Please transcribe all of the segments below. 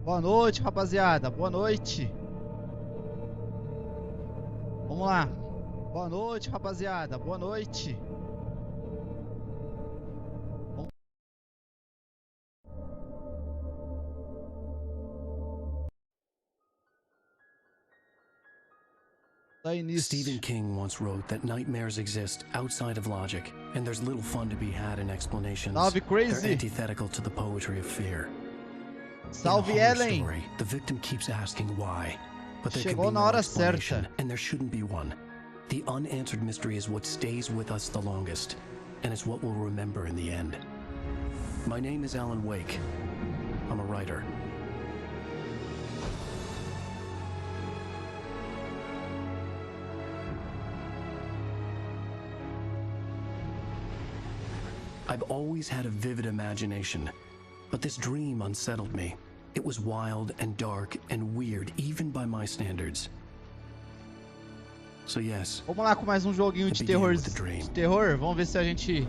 Boa noite, rapaziada. Boa noite. Vamos lá. Boa noite, rapaziada. Boa noite. Da Início. Stephen King once wrote that nightmares exist outside of logic, and there's little fun to be had in explanations. Salve, Crazy. They're antithetical to the poetry of fear. Salve, In a horror Ellen. story, the victim keeps asking why, but there can Chegou be na no hora explanation, certa. and there shouldn't be one. The unanswered mystery is what stays with us the longest, and it's what we'll remember in the end. My name is Alan Wake. I'm a writer. I've always had a vivid imagination, but this dream unsettled me. It was wild and dark and weird, even by my standards. So yes, Vamos lá com mais um joguinho de terror. Vamos ver se a gente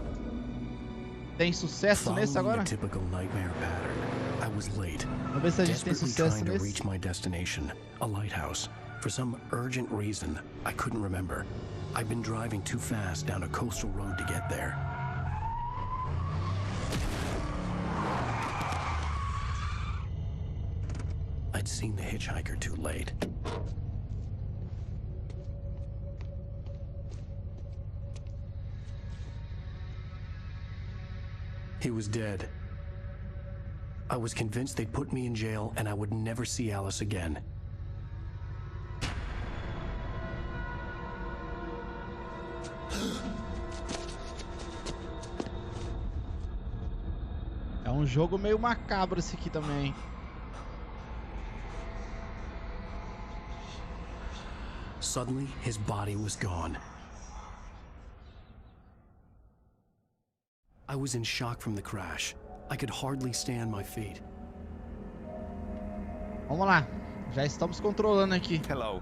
tem sucesso nesse agora. following a typical nightmare pattern, I was late, Vamos ver se a gente tem desperately sucesso trying to nesse. reach my destination, a lighthouse. For some urgent reason, I couldn't remember. I'd been driving too fast down a coastal road to get there. I'd seen the hitchhiker too late. He was dead. I was convinced they'd put me in jail and I would never see Alice again. É um jogo meio macabro esse aqui também. Suddenly, his body was gone. I was in shock from the crash. I could hardly stand my feet. Vamos lá. Já estamos controlando aqui. Hello,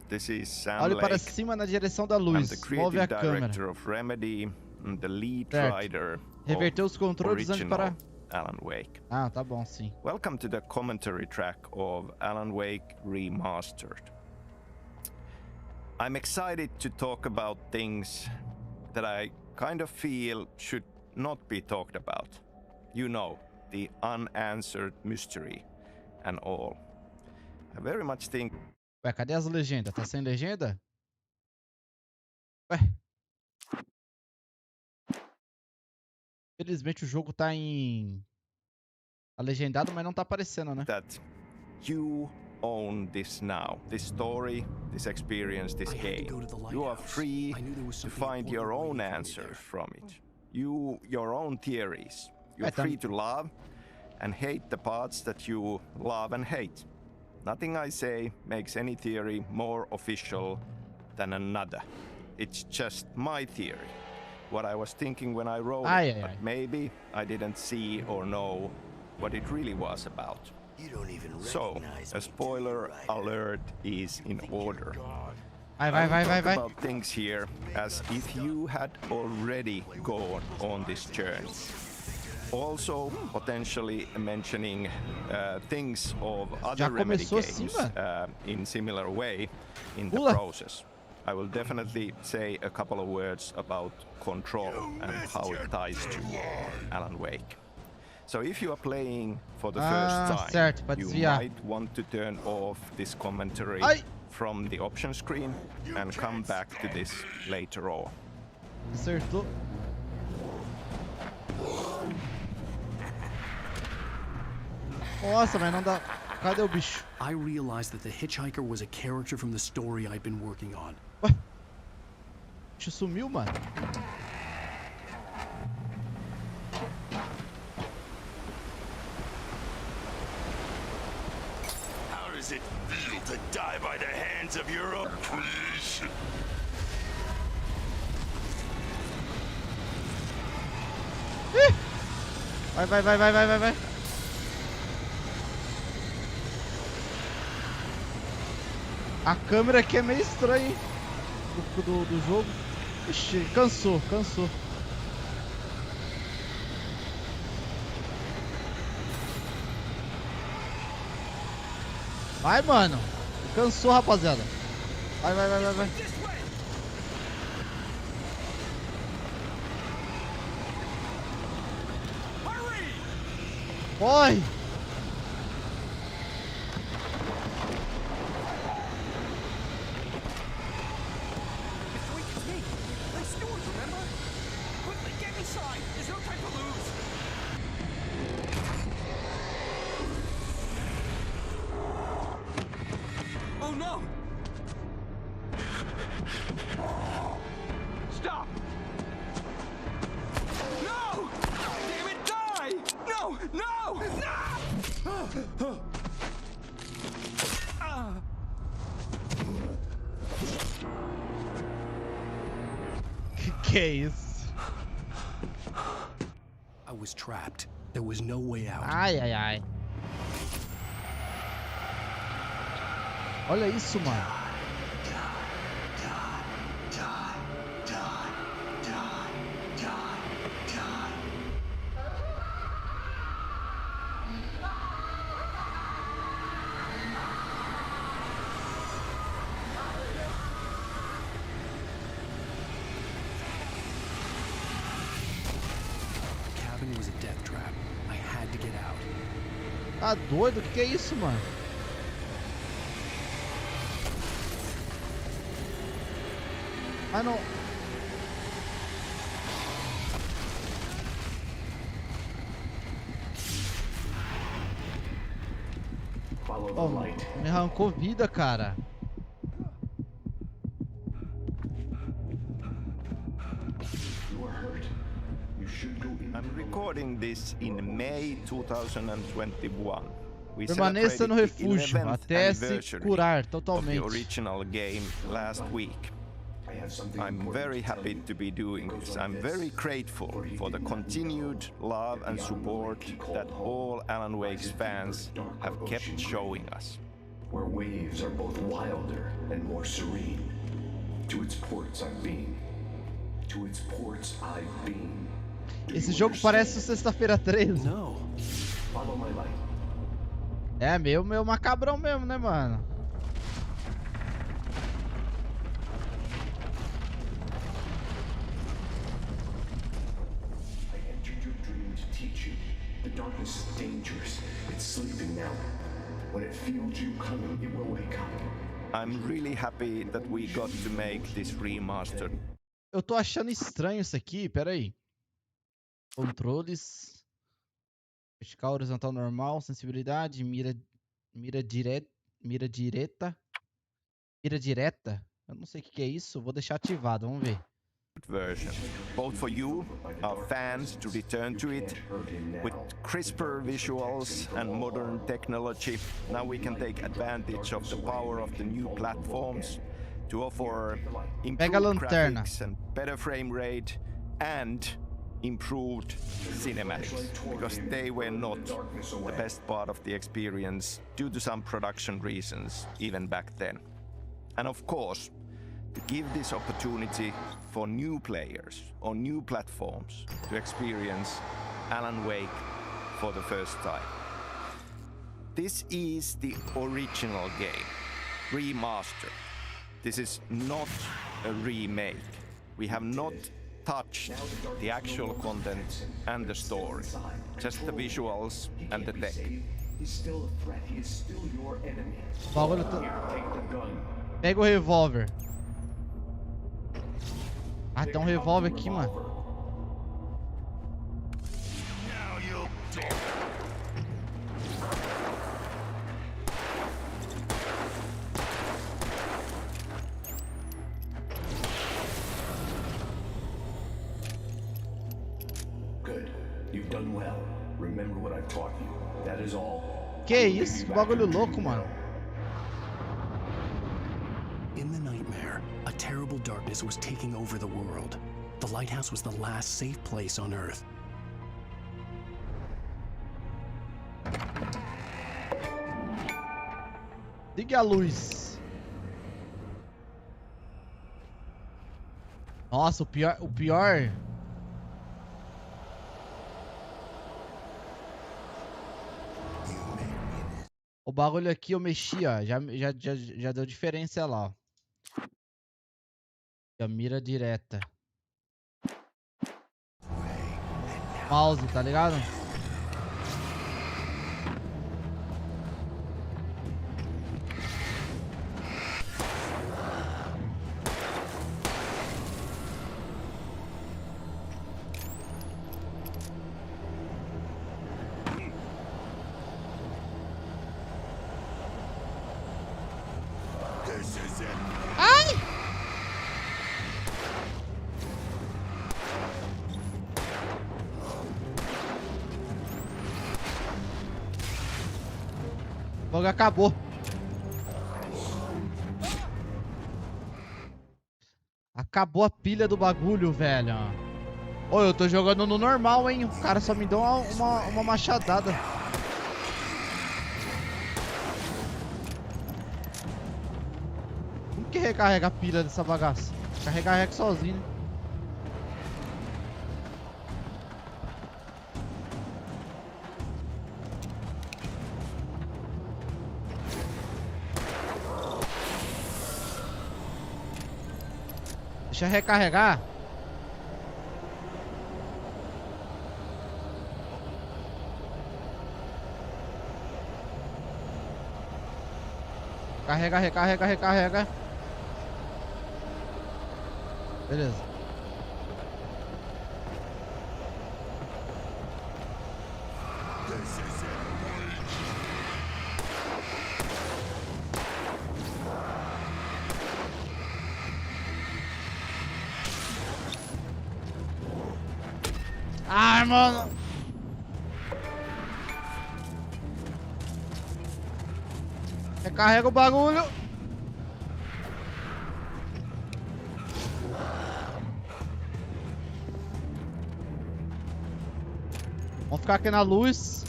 this is Sam Olhe para Lake. cima na direção da I'm luz. the Move a creative câmera. director of Remedy and the lead Certo. writer Reverter os of controles antes para... original Alan Wake. Ah, tá bom, sim. Welcome to the commentary track of Alan Wake Remastered. I'm excited to talk about things that I kind of feel should not be talked about. You know, the unanswered mystery and all. I very much think... Ué, cadê as legendas? Tá sem legenda? Ué. Felizmente o jogo tá em... Tá legendado, mas não tá aparecendo, né? that you own this now, this story, this experience, this I had to game. go to the You are lighthouse. free I knew there was to something find your important own waiting for me answers there. from it. Your own theories. You're Right, free to love and hate the parts that you love and hate. Nothing I say makes any theory more official than another. It's just my theory. What I was thinking when I wrote Aye, it, aye, but aye. maybe I didn't see or know what it really was about. You don't even So, recognize a me, spoiler do you, writer? alert is in order. Vai, I will vai, talk vai. about things here as if you had already gone on this journey. Also, potentially mentioning things of Já other Remedy começou assim, games mano? in similar way in the Pula. process. I will definitely say a couple of words about Control and how it ties to Alan Wake. So if you are playing for the first time, certo, pra you desviar. might want to turn off this commentary Ai. from the option screen and come back to this later on. Acertou. Nossa, mas não dá... Cadê o bicho? I realized that the hitchhiker was a character from the story I'd been working on. Ué? O bicho sumiu, mano. How does it feel to die by the hands of your own creation? Vai. A câmera aqui é meio estranha, hein? Do jogo. Ixi, cansou. Vai, mano. Cansou, rapaziada. Vai, vai, vai, vai, vai. Corre! Oh no! Stop! No! Damn it, die! No! No! No! Que é isso? I was trapped. There was no way out. Ai, ai, ai. Olha isso, mano. The cabin was a death trap. I had to get out. Tá doido? Que é isso, mano? Ah, não. Oh, me arrancou vida, cara. I'm recording this in May 2021. We Permaneça no celebrated the refúgio 11th até se anniversary curar of the totalmente. original game last week. I'm very happy to be doing this. I'm very grateful for the continued love and support that all Alan Wake's fans have kept showing us. Where waves are both wilder and more serene. To its ports I've been. To its ports I've been. Esse jogo parece o Sexta-feira 13. No. Follow my light. É meio macabrão mesmo, né, mano? I entered your dream to teach you. The darkness is dangerous. It's sleeping now. When it feels you coming, it will wake up. I'm really happy that we got to make this remastered. Eu tô achando estranho isso aqui, pera aí. Controles. Vertical, horizontal, normal, sensibilidade, mira direta. Mira direta? Eu não sei o que é isso, vou deixar ativado, vamos ver. Version, both for you, our fans, to return to it with crisper visuals and modern technology. Now we can take advantage of the power of the new platforms to offer improved lanterna. graphics and better frame rate and improved cinematics, because they were not the best part of the experience due to some production reasons even back then. And of course, to give this opportunity for new players on new platforms to experience Alan Wake for the first time. This is the original game, remastered. This is not a remake. We have not touched the actual content and the story, just the visuals and the tech. He's still a threat. He is still your enemy. Bagulho tá... Here, take the gun. Pega o revólver. Ah, tem um revólver aqui, mano. Now you'll die. Good. You've done well. Remember what I've taught you. That is all. Que isso? Que bagulho louco, mano. In the nightmare, a terrible darkness was taking over the world. The lighthouse was the last safe place on Earth. Ligue a luz. Nossa, o pior. O bagulho aqui eu mexi, ó. Já deu diferença lá, ó. A mira direta. Mouse, tá ligado? This is it. O jogo acabou. Acabou a pilha do bagulho, velho. Ô, eu tô jogando no normal, hein? O cara só me deu uma machadada. Como que recarrega a pilha dessa bagaça? Carrega sozinho, né? Deixa eu recarregar. Recarrega. Beleza. This is it. Ai, mano. Recarrega o bagulho. Vamos ficar aqui na luz.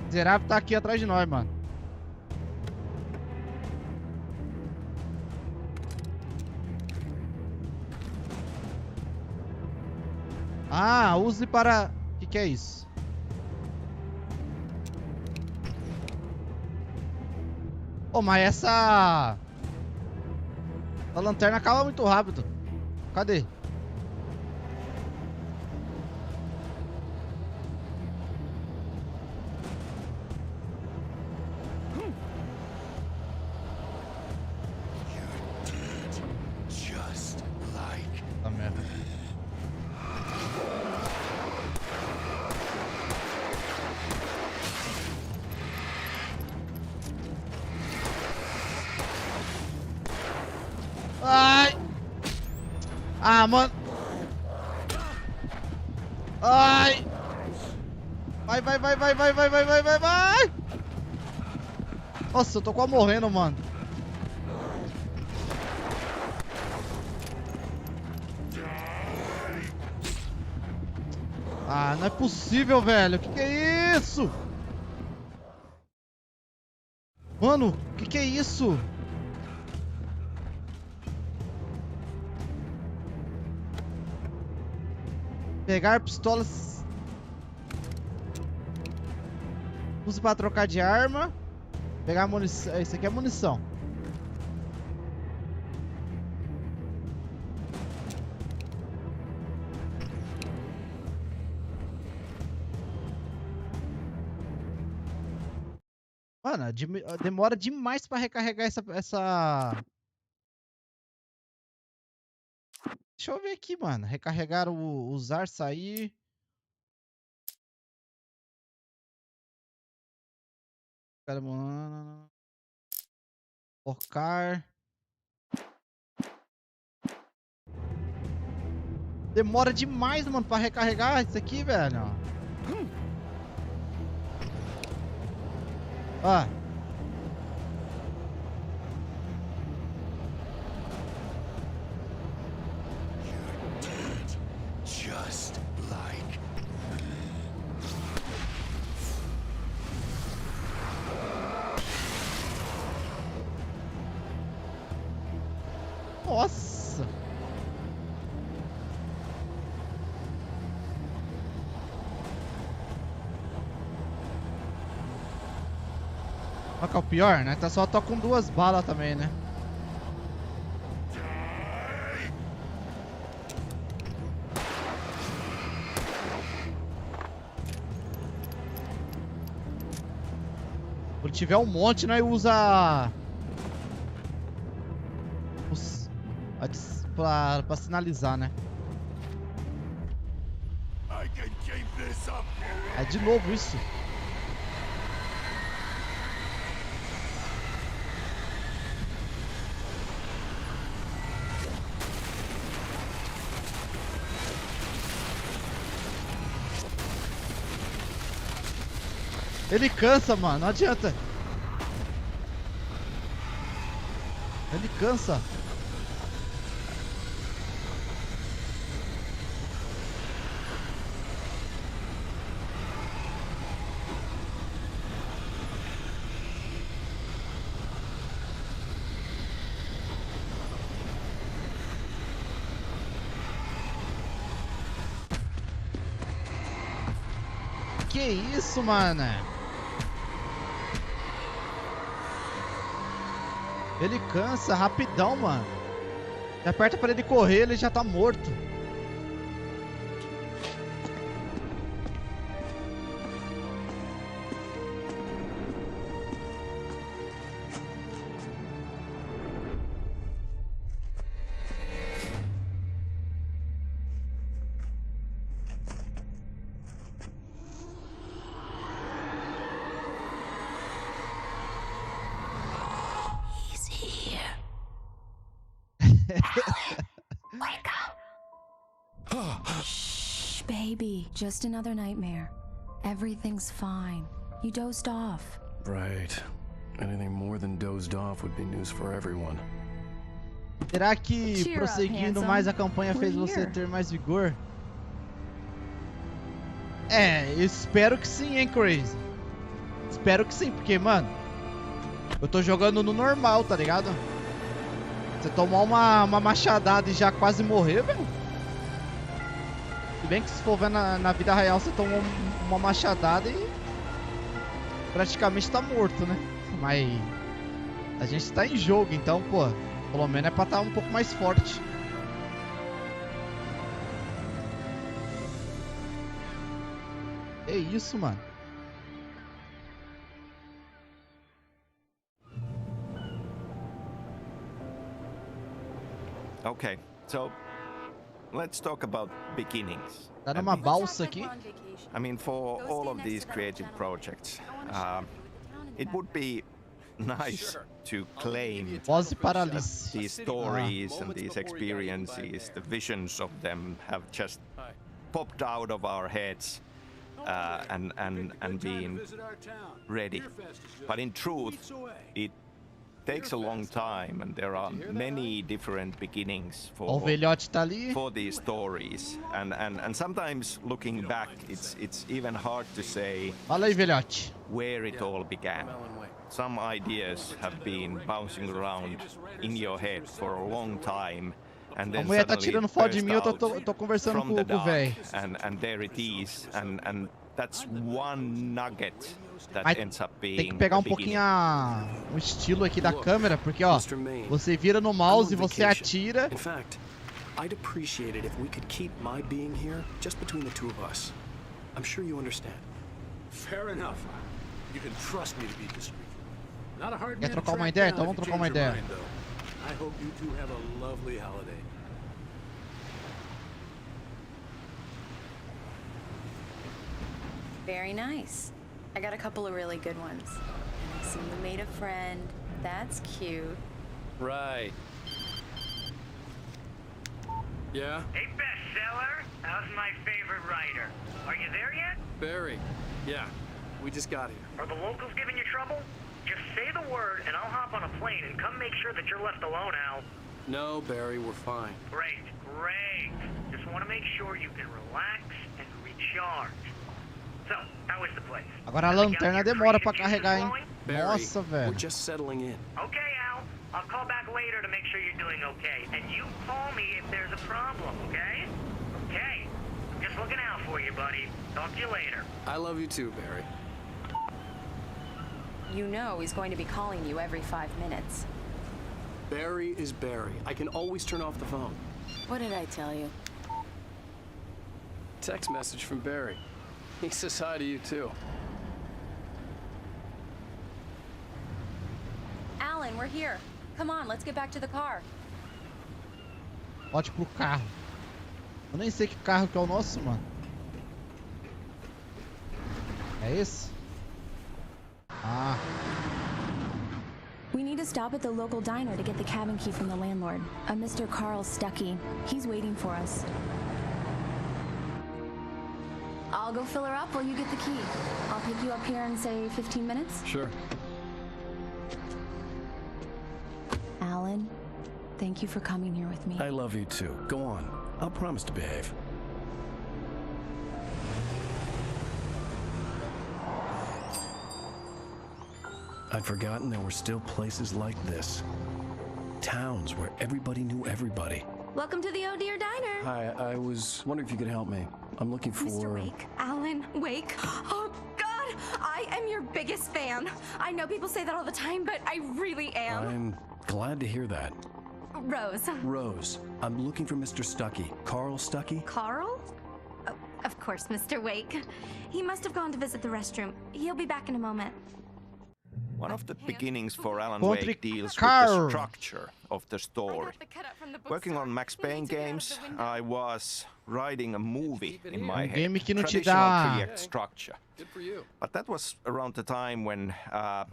O miserável tá aqui atrás de nós, mano. Ah, use para... O que é isso? Oh, mas essa lanterna acaba muito rápido. Cadê? Just like Tá merda. Ai! Ah, mano! Ai! Vai! Nossa, eu tô quase morrendo, mano. Ah, não é possível, velho. Que é isso? Mano, que é isso? Pegar pistolas. Use para trocar de arma. Pegar munição. Isso aqui é munição. Mano, demora demais pra recarregar essa... Deixa eu ver aqui, mano. Recarregar o usar, sair. Focar. Demora demais, mano, pra recarregar isso aqui, velho. Ó. just like Nossa. Qual que é o pior, né? Tá só tô com 2 balas também, né? Quando tiver um monte, nós usa pra sinalizar, né? I can keep this up. É de novo isso. Ele cansa, mano, não adianta. Ele cansa. Que isso, mano? Ele cansa rapidão, mano. Você aperta pra ele correr, ele já tá morto. Wake up. Shh, baby. Just another nightmare. Everything's fine. You dozed off. Right. Anything more than dozed off would be news for everyone. Será que Cheer up, prosseguindo handsome. mais a campanha fez We're você here. ter mais vigor? É, eu espero que sim, hein, Crazy? Espero que sim, porque, mano, eu tô jogando no normal, tá ligado? Você tomar uma machadada e já quase morrer, velho. Se bem que se for ver na vida real, você toma uma machadada e praticamente tá morto, né? Mas a gente tá em jogo, então, pô, pelo menos é pra estar um pouco mais forte. É isso, mano. Okay, so let's talk about beginnings. Tá and numa beginnings. balsa aqui. I mean, for all of these creative projects, it would be nice to claim Voz e that paralise. these stories and these experiences, the visions of them have just popped out of our heads and been ready. But in truth, it takes a long time, and there are many different beginnings Ó, o for velhote tá ali. for these stories, and sometimes looking back, it's even hard to say Fala aí, velhote. where it all began. Some ideas have been bouncing around in your head for a long time, and A then mulher tá suddenly tirando it foto de burst mim, eu out tô conversando from com the o dark, velho. and there it is, and that's one nugget that Mas ends up being tem que pegar a um pouquinho beginning. o estilo aqui da câmera, porque ó, você vira no mouse e você atira. In fact, I'd appreciate it if we could keep my being here just between the two of us. I'm sure you understand. Fair enough. You can trust me to be discreet. Not a hard Quer man to trocar uma track ideia? down Então if vamos you trocar uma change your ideia. mind, though. I hope you two have a lovely holiday. Very nice. I got a couple of really good ones. And I see you made a friend. That's cute. Right. Yeah? Hey, bestseller, how's my favorite writer? Are you there yet? Barry. Yeah. We just got here. Are the locals giving you trouble? Just say the word and I'll hop on a plane and come make sure that you're left alone, Al. No, Barry, we're fine. Great, great. Just want to make sure you can relax and recharge. So, how is the place? Agora a lanterna demora pra carregar, hein? Barry, Nossa, we're velho. just settling in. Okay, Al. I'll call back later to make sure you're doing okay. And you call me if there's a problem, okay? Okay. I'm just looking out for you, buddy. Talk to you later. I love you too, Barry. You know he's going to be calling you every 5 minutes. Barry is Barry. I can always turn off the phone. What did I tell you? Text message from Barry. He says hi to you too. Alan, we're here. Come on, let's get back to the car. Volte pro carro. Eu nem sei que carro que é o nosso, mano. É esse? Ah. We need to stop at the local diner to get the cabin key from the landlord, a Mr. Carl Stuckey. He's waiting for us. I'll go fill her up while you get the key. I'll pick you up here in, say, 15 minutes? Sure. Alan, thank you for coming here with me. I love you too. Go on. I'll promise to behave. I'd forgotten there were still places like this. Towns where everybody knew everybody. Welcome to the Oh Dear Diner. Hi, I was wondering if you could help me. I'm looking for... Mr. Wake. Alan Wake. Oh, God! I am your biggest fan. I know people say that all the time, but I really am. I'm glad to hear that. Rose. Rose, I'm looking for Mr. Stuckey. Carl Stuckey? Carl? Oh, of course, Mr. Wake. He must have gone to visit the restroom. He'll be back in a moment. One of the beginnings for Alan Contra Wake deals with Carl. the structure of the story. Working on Max Payne games, I was writing a movie in my head. Game que não te Traditional dá. 3-act structure. Good for you. But that was around the time when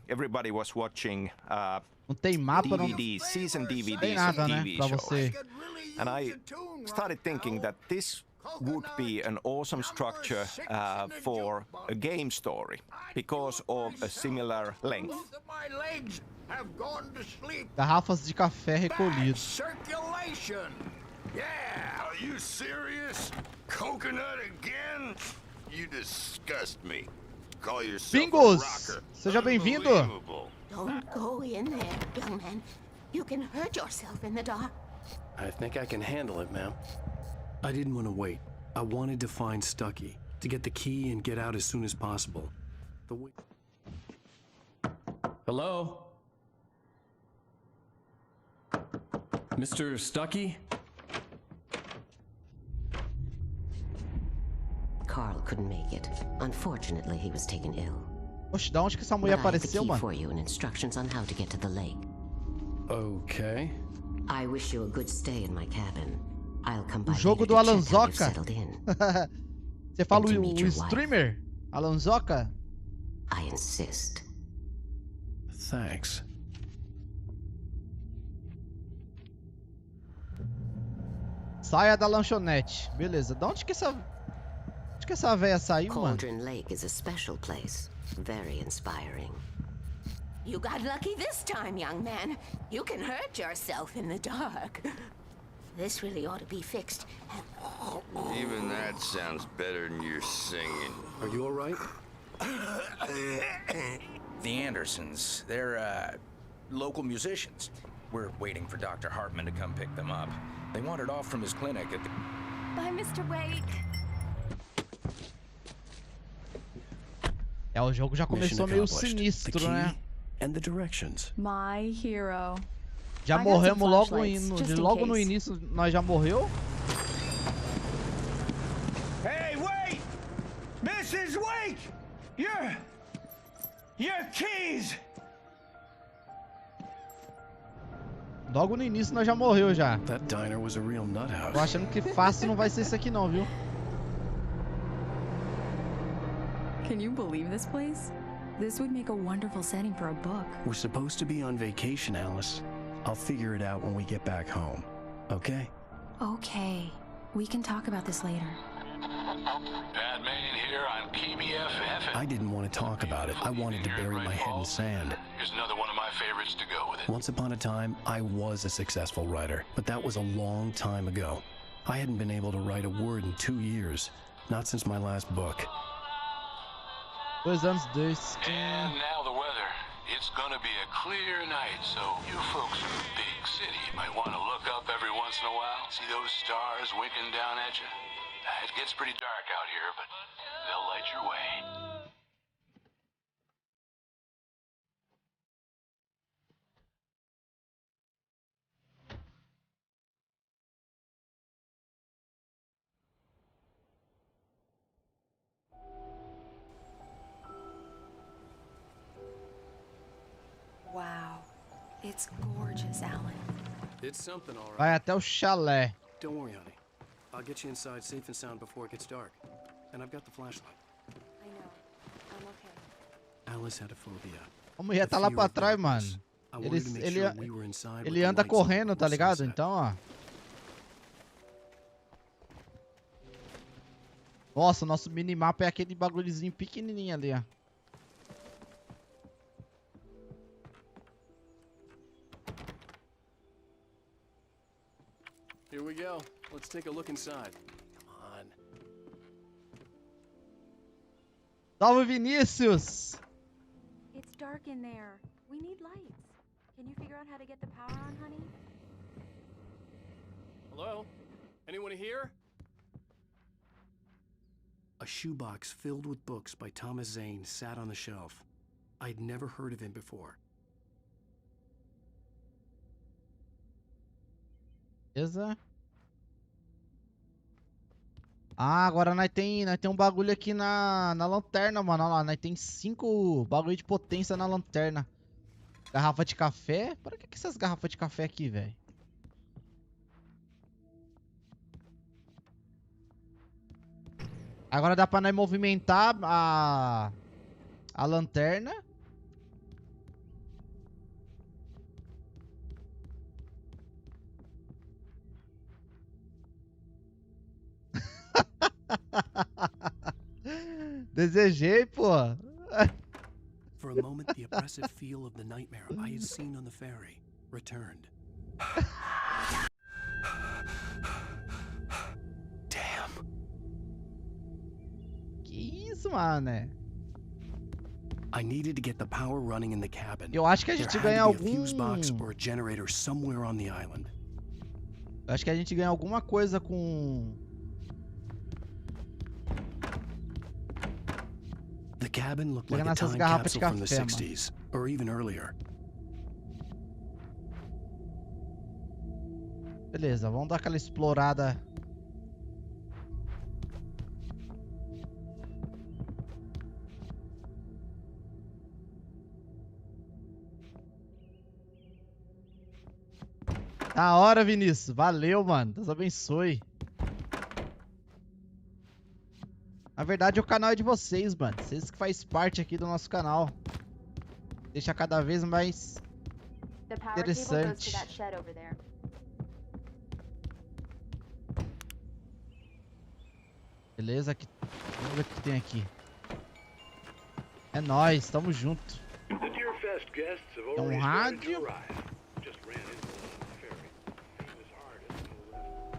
everybody was watching Não tem mapa, não DVDs, season tem DVDs nada, of né? TV Pra shows. você. And I started thinking that this would be an awesome structure for a game story because of a similar length. My legs have gone to sleep. Garrafas de café recolhidas. Circulation. Yeah. Are you serious? Coconut again? You disgust me. Call yourself a Bingos! rocker. Seja bem-vindo! Unbelievable. Don't go in there, young man. You can hurt yourself in the dark. I think I can handle it, ma'am. I didn't want to wait. I wanted to find Stuckey, to get the key and get out as soon as possible. Hello? Mr. Stuckey? Carl couldn't make it. Unfortunately, he was taken ill. Oxe, da onde que essa mulher But I have the apareceu, key mano? for you and instructions on how to get to the lake. Okay. I wish you a good stay in my cabin. I'll come by O jogo later do to Alan check how you've Zoka. settled in. Você fala And to o meet your wife. streamer? Alan Zoka? I insist. Thanks. Saia da lanchonete. Beleza. Da onde que essa véia saiu, mano? Cauldron Lake is a special place. Very inspiring. You got lucky this time, young man. You can hurt yourself in the dark. This really ought to be fixed. Even that sounds better than your singing. Are you all right? The Andersons, they're local musicians. We're waiting for Dr. Hartman to come pick them up. They wandered off from his clinic at the... Bye, Mr. Wake. É, o jogo já começou meio accomplished. The sinistro, key né? and the directions. My hero. Já I got morremos some logo, flashlights, just in logo no case. início, nós já morreu? Hey, wait! Mrs. Wake! Your keys! Logo no início nós já morreu já. That diner was a real nut house. Tô achando que fácil não vai ser isso aqui não, viu? Can you believe this place? This would make a wonderful setting for a book. We're supposed to be on vacation, Alice. I'll figure it out when we get back home. Okay? Okay. We can talk about this later. Bad man here on PBFF. I didn't want to talk about it. I wanted to bury my head in sand. Here's another one of my favorites to go with it. Once upon a time, I was a successful writer, but that was a long time ago. I hadn't been able to write a word in 2 years, not since my last book. 2 anos desde que... And now the weather. It's gonna be a clear night, so you folks in the big city might want to look up every once in a while. See those stars winking down at you? It gets pretty dark out here, but they'll light your way. It's gorgeous, Alan. It's something, all right. Vai até o chalé. Don't worry, honey. I'll get you inside safe and sound before it gets dark. And I've got the flashlight. I know. I'm okay. Alice had a phobia. A mulher tá lá pra trás, mano. Ele anda correndo, tá ligado? Então, ó. Nossa, o nosso minimapa é aquele bagulhozinho pequenininho ali, ó. Here we go. Let's take a look inside. Come on. Salve, Vinícius! It's dark in there. We need lights. Can you figure out how to get the power on, honey? Hello? Anyone here? A shoebox filled with books by Thomas Zane sat on the shelf. I'd never heard of him before. Beleza. Ah, agora nós tem um bagulho aqui na lanterna, mano. Olha lá, nós tem 5 bagulho de potência na lanterna. Garrafa de café? Para que essas garrafas de café aqui, velho? Agora dá pra nós movimentar a lanterna. Desejei, pô. For a moment, the oppressive feel of the nightmare I had seen on the ferry returned. Damn. Que isso, mano? I needed to get the power running in the cabin. Eu acho que a gente ganha algum fuse box or a generator somewhere on the island. Eu acho que a gente ganha alguma coisa com The cabin looked like a time capsule from the 60s, or even earlier. Beleza, vamos dar aquela explorada. Da hora, Vinícius. Valeu, mano. Deus abençoe. Na verdade, o canal é de vocês, mano. Vocês que fazem parte aqui do nosso canal. Deixa cada vez mais interessante. Beleza, aqui. Vamos ver o que tem aqui. É nóis, tamo junto. Tem um rádio.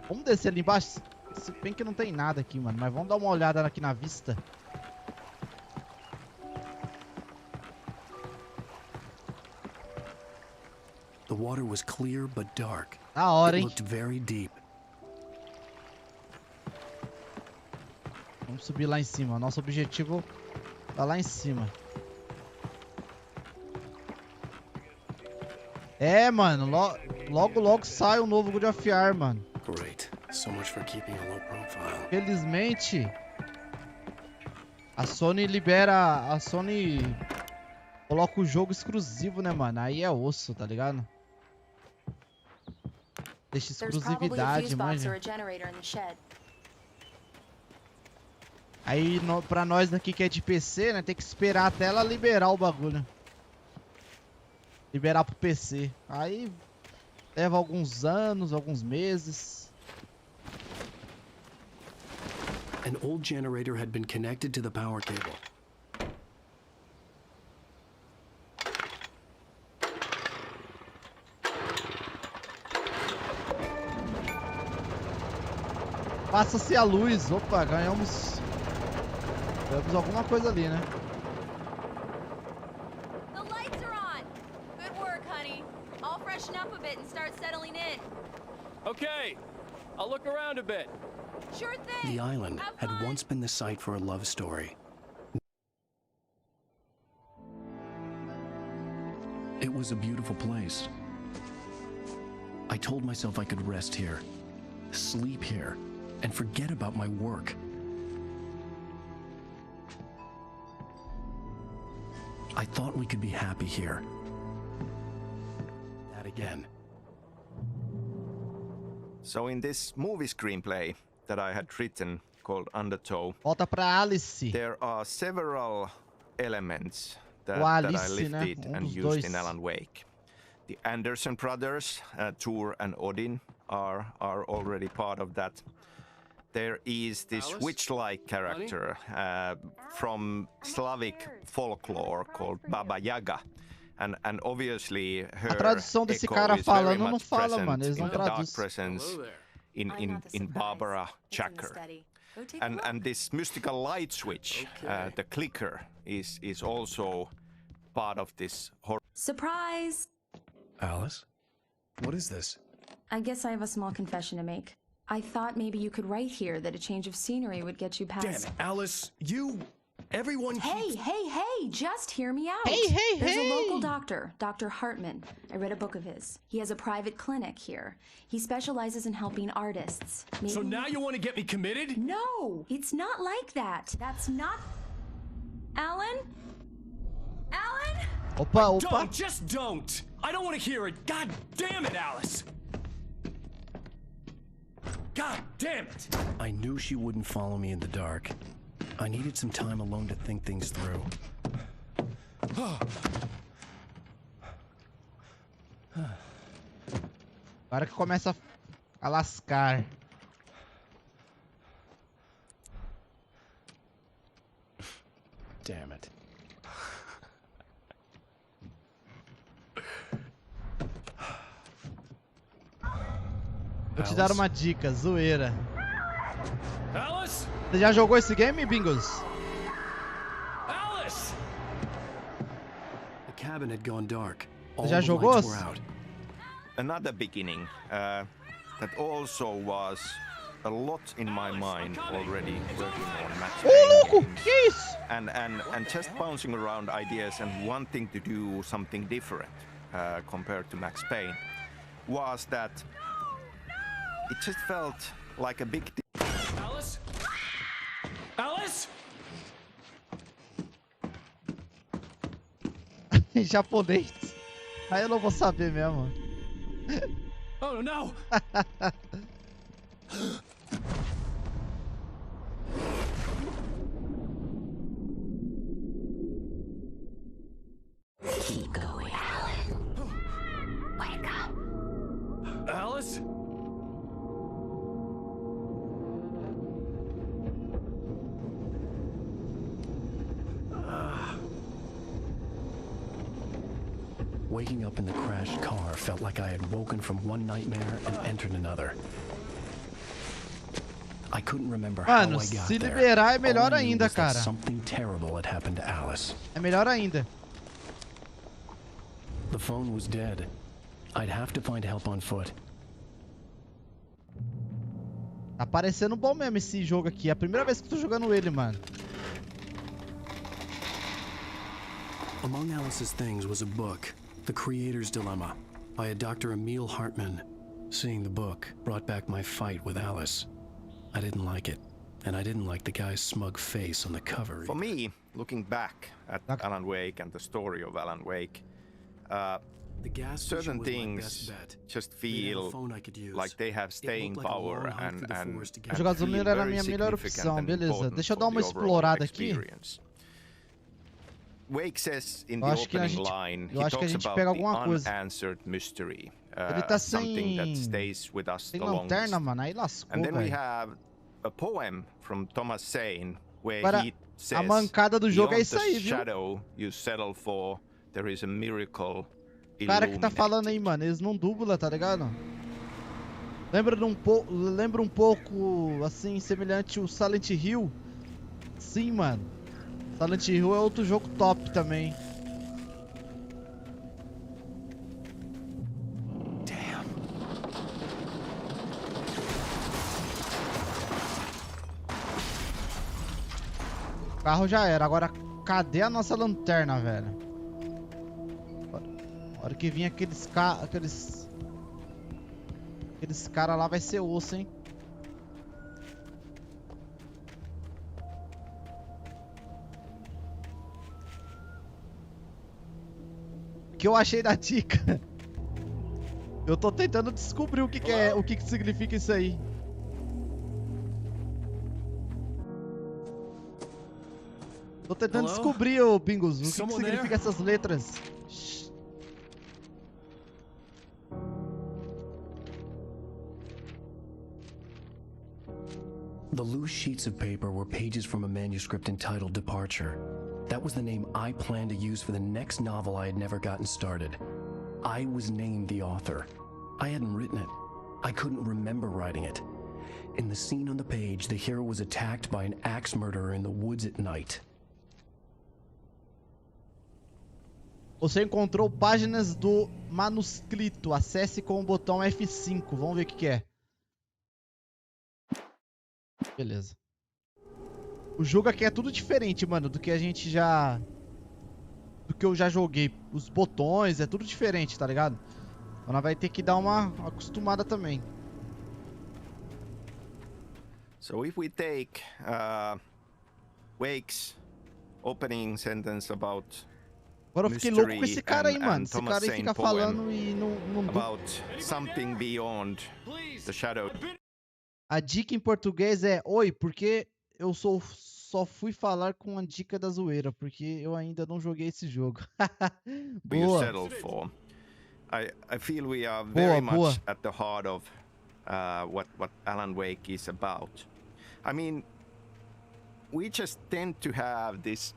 Vamos descer ali embaixo. Se bem que não tem nada aqui, mano. Mas vamos dar uma olhada aqui na vista. The water was clear but dark. Da hora, hein? It looked very deep. Vamos subir lá em cima. Nosso objetivo tá lá em cima. É, mano. Logo sai um novo God of War, mano. Great. So much for keeping a low profile. Felizmente, a Sony libera... A Sony coloca o jogo exclusivo, né, mano? Aí é osso, tá ligado? Deixa exclusividade, mano. Aí, pra nós daqui que é de PC, né, tem que esperar até ela liberar o bagulho. Liberar pro PC. Aí, leva alguns anos, alguns meses. An old generator had been connected to the power cable. Passa-se a luz. Opa, ganhamos alguma coisa ali, né? The lights are on. Good work, honey. I'll freshen up a bit and start settling in. Okay. I'll look around a bit. Sure thing. The island had once been the site for a love story. It was a beautiful place. I told myself I could rest here, sleep here, and forget about my work. I thought we could be happy here. again. So in this movie screenplay that I had written called Undertow, Volta pra Alice. there are several elements that, O that I Alice, lifted né? and Dos used dois. in Alan Wake. The Anderson brothers, Tor and Odin, are already part of that. There is this Alice? witch-like character from Slavic folklore called Baba Yaga. And obviously her A tradução desse echo cara is very falando não much fala, present mano. Eles in não the dark traduzem. presence Hello there. in Barbara Chacker. And this mystical light switch, the clicker, is also part of this horror. Surprise! Alice? What is this? I guess I have a small confession to make. I thought maybe you could write here that a change of scenery would get you past. Damn it, Alice! Everyone Hey, hey, just hear me out. Hey, There's a local doctor, Dr. Hartman. I read a book of his. He has a private clinic here. He specializes in helping artists. Maybe... So now you want to get me committed? No, it's not like that. That's not... Alan? Alan? Opa. Don't, just don't! I don't want to hear it! God damn it, Alice! God damn it! I knew she wouldn't follow me in the dark. I needed some time alone to think things through. Agora que começa a lascar. Damn it. Vou te dar uma dica, zoeira. Alice? Você já jogou esse game, Bingos? Alice! The cabin had gone dark. All Já the jogou? lights were out. Another beginning that also was a lot in my mind already working on Max Ô, Payne louco! games. Que isso? And just bouncing around ideas and wanting to do something different compared to Max Payne was that it just felt like a big deal. Alice? Alice? Em japonês. Aí eu não vou saber mesmo. Oh no! Keep going, Alan. Wake up. Alice? Waking up in the crashed car felt like I had woken from one nightmare and entered another. I couldn't remember how Mano, I got se there. liberar é melhor All I knew ainda, was that cara. something terrible had happened to Alice. É melhor ainda. The phone was dead. I'd have to find help on foot. Tá parecendo bom mesmo esse jogo aqui. É a primeira vez que eu tô jogando ele, mano. Among Alice's things was a book, The Creator's Dilemma, by a Dr. Emil Hartman. Seeing the book brought back my fight with Alice. I didn't like it, and I didn't like the guy's smug face on the cover. For me, looking back at Alan Wake and the story of Alan Wake, the gas certain station was my things best bet. just They had a feel phone I could use. like they have It staying looked like a power long hike and, through the and, forest to get and O jogador feel zumbi era a very minha melhor significant opção, and beleza. important Deixa eu for dar uma the overall explorada aqui. experience. Wake says in Eu the acho que a opening gente- line, eu he acho que a talks gente about pega the alguma coisa. unanswered mystery, Ele tá something that sem... stays with us Sem the lanterna, longest. mano. Aí lascou, And then we velho. have a poem from Thomas Zane where Agora, he says, a mancada do jogo é "Beyond isso the aí, viu? shadow you settle for, there is a miracle O cara que tá illuminated." falando aí, mano, eles não dublam, tá ligado? Lembra um pouco, assim, semelhante ao Silent Hill? Sim, mano. Silent Hill é outro jogo top também. Damn. O carro já era. Agora, cadê a nossa lanterna, velho? A hora que vir aqueles cara lá vai ser osso, hein? O que eu achei da dica? Eu tô tentando descobrir o que é, o que significa isso aí. Tô tentando descobrir, ô Bingos, o que significa essas letras. The loose sheets of paper were pages from a manuscript entitled Departure. That was the name I planned to use for the next novel I had never gotten started. I was named the author. I hadn't written it. I couldn't remember writing it. In the scene on the page, the hero was attacked by an axe murderer in the woods at night. Você encontrou páginas do manuscrito. Acesse com o botão F5. Vamos ver o que é. Beleza. O jogo aqui é tudo diferente, mano, do que a gente já... do que eu já joguei. Os botões, é tudo diferente, tá ligado? Então nós vai ter que dar uma acostumada também. So if we take Wake's opening sentence about Agora eu fiquei louco com esse cara aí, mano. Esse cara aí fica falando e não... About something beyond the shadow. A dica em português é: oi, porque eu só fui falar com a dica da zoeira, porque eu ainda não joguei esse jogo. Boa. I feel we are very much at the heart of what Alan Wake is about. I mean, we just tend to have this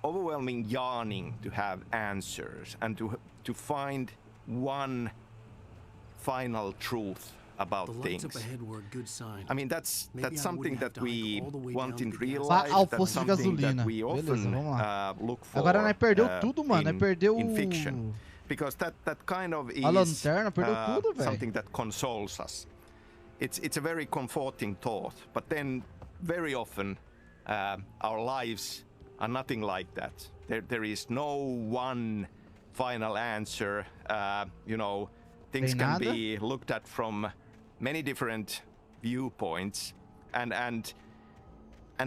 overwhelming yearning to have answers and to find one final truth about things. I mean, that's something that we want in real life. That's something that we often look for. Agora nós perdeu tudo, mano. Nós perdeu in fiction, because that kind of is a lanterna, perdeu tudo, velho. Something that consoles us. It's a very comforting thought, but then very often our lives are nothing like that. There is no one final answer. You know, things can be looked at from many different viewpoints, and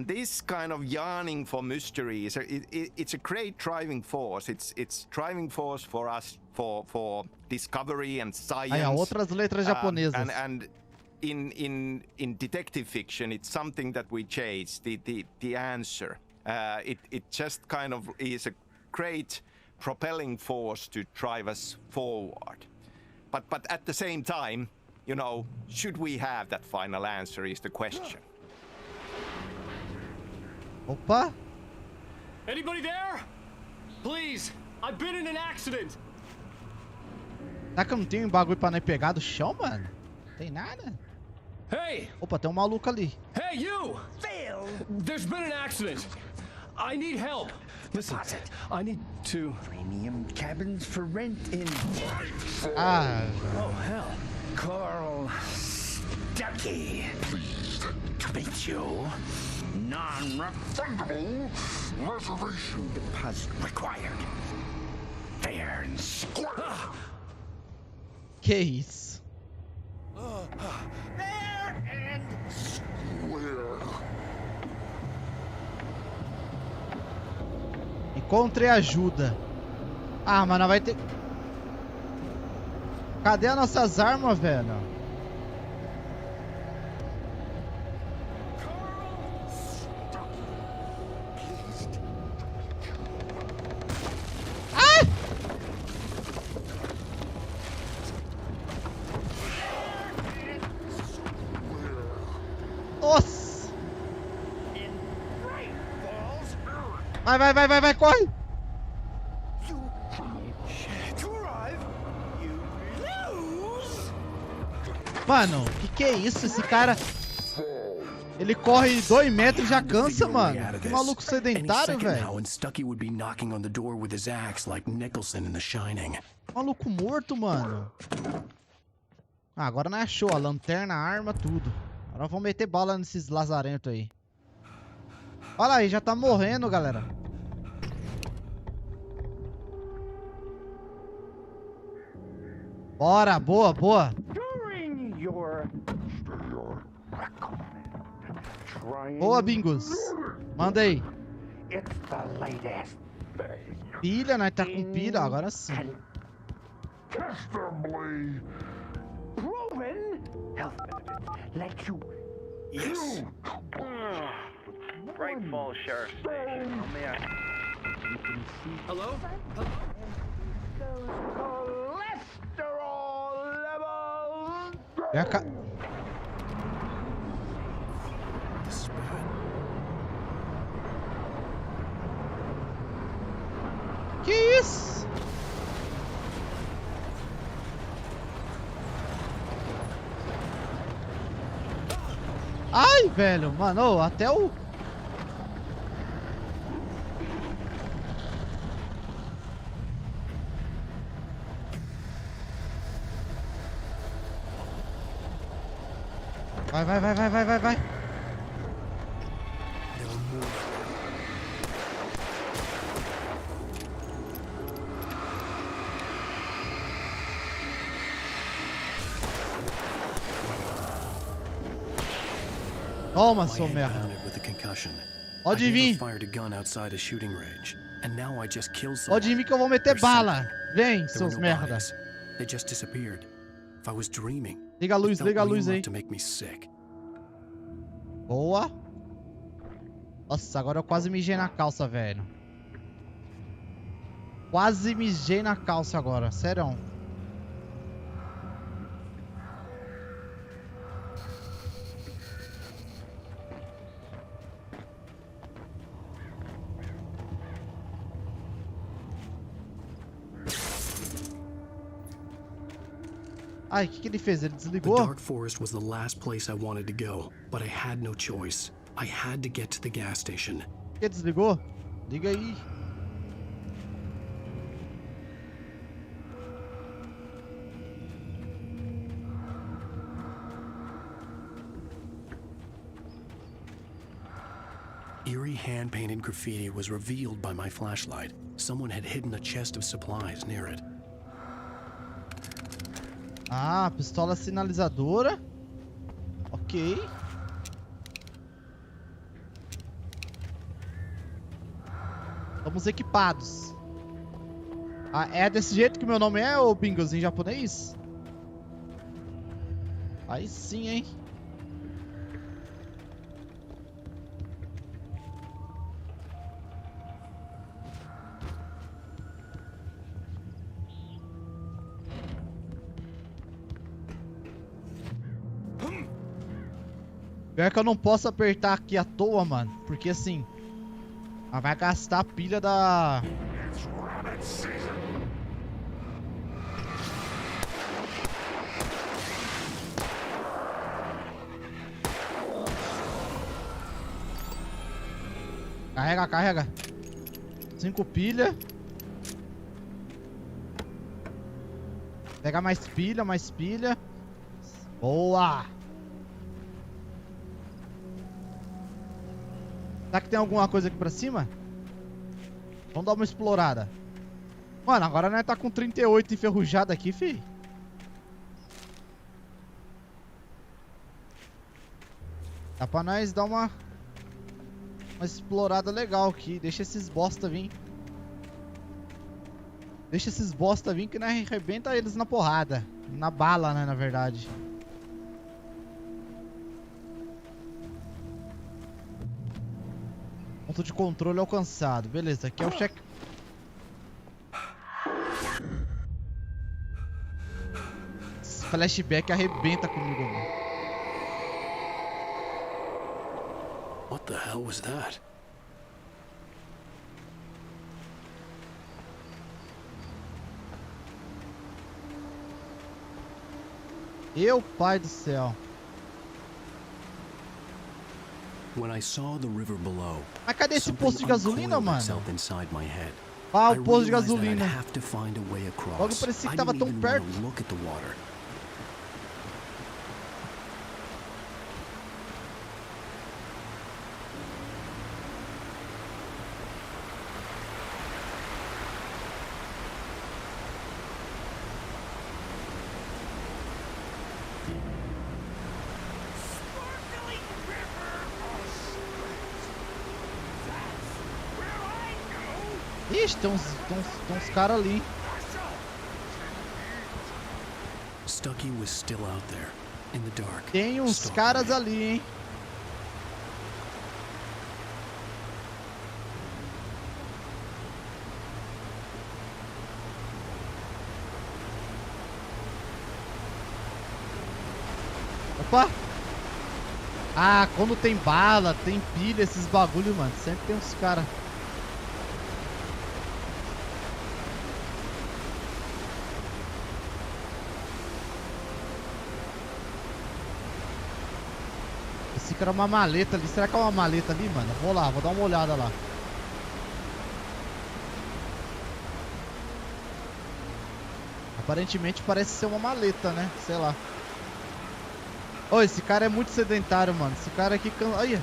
this kind of yearning for mystery it's a great driving force. It's driving force for us for discovery and science. Outras letras japonesas. And in detective fiction, it's something that we chase, the answer. It just kind of is a great propelling force to drive us forward. But at the same time, you know, should we have that final answer is the question. Opa! Anybody there? Please, I've been in an accident. Será que eu não tenho bagulho pra nós pegar do chão, mano? Tem nada? Hey! Opa, tem um maluco ali. Hey, you! Phil! There's been an accident. I need help. Listen, I need to... Premium cabins for rent in... Ah. Oh, hell. Carl Stuckey. Pleased to meet you. Non-refundable reservation deposit required. Fair and square. Que isso? Fair and square. Encontre ajuda. Ah, mano, vai ter... Cadê as nossas armas, velho? Ah! Nossa! Vai, corre! Mano, que é isso? Esse cara... Ele corre 2 metros e já cansa, mano. Que maluco sedentário, velho. Maluco morto, mano. Ah, agora não achou a lanterna, a arma, tudo. Agora vamos meter bala nesses lazarentos aí. Olha aí, já tá morrendo, galera. Bora, boa. Boa, Bingos. Manda aí. Pilha, nós tá com pilha, agora sim. Testably proven health benefits let you. Yes. Bright Falls Sheriff Station. How may I? Hello? Cholesterol levels. Vem cá. Que isso? Ai, velho, mano, até o... Vai. Toma, seu merda. Pode vir. Pode vir que eu vou meter bala. Vem, seus merdas. Liga a luz aí. Boa. Nossa, agora eu quase mijei na calça, velho. Quase mijei na calça agora, sério. Ai, o que ele fez? Ele desligou? The dark forest was the last place I wanted to go, but I had no choice. I had to get to the gas station. Por que desligou? Liga aí. Eerie hand-painted graffiti was revealed by my flashlight. Someone had hidden a chest of supplies near it. Ah, pistola sinalizadora. Ok. Estamos equipados. Ah, é desse jeito que meu nome é, ô Bingos, em japonês? Aí sim, hein? Pior que eu não posso apertar aqui à toa, mano. Porque assim, vai gastar a pilha da... Carrega. 5 pilha. Pega mais pilha. Boa! Será que tem alguma coisa aqui pra cima? Vamos dar uma explorada. Mano, agora nós tá com 38 enferrujado aqui, fi. Dá pra nós dar uma explorada legal aqui. Deixa esses bosta vir. Que nós arrebenta eles na porrada. Na bala, né, na verdade. Ponto de controle alcançado. Beleza, aqui é o check. Esse flashback arrebenta comigo, mano. What the hell was that? Meu pai do céu. When I saw the river below, mas cadê esse posto de gasolina, mano? Inside my head. Ah, o posto de gasolina. Logo Logo parecia que tava tão perto. Ixi, tem uns caras ali. Stucky was still out there, in the dark. Tem uns caras ali, hein? Opa! Ah, quando tem bala, tem pilha, esses bagulho, mano, sempre tem uns caras. Esse cara é uma maleta ali. Será que é uma maleta ali, mano? Vou lá, vou dar uma olhada lá. Aparentemente parece ser uma maleta, né? Sei lá. Ô, esse cara é muito sedentário, mano. Esse cara aqui... Olha.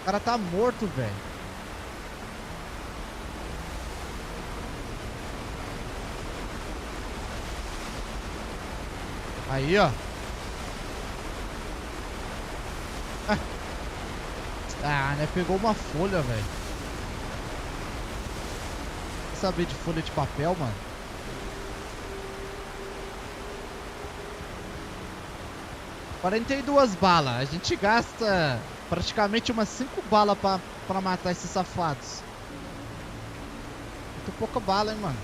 O cara tá morto, velho. Aí, ó. Ah, né? Pegou uma folha, velho. Quer saber de folha de papel, mano? $42 balas. A gente gasta praticamente umas 5 balas pra matar esses safados. Muito pouca bala, hein, mano.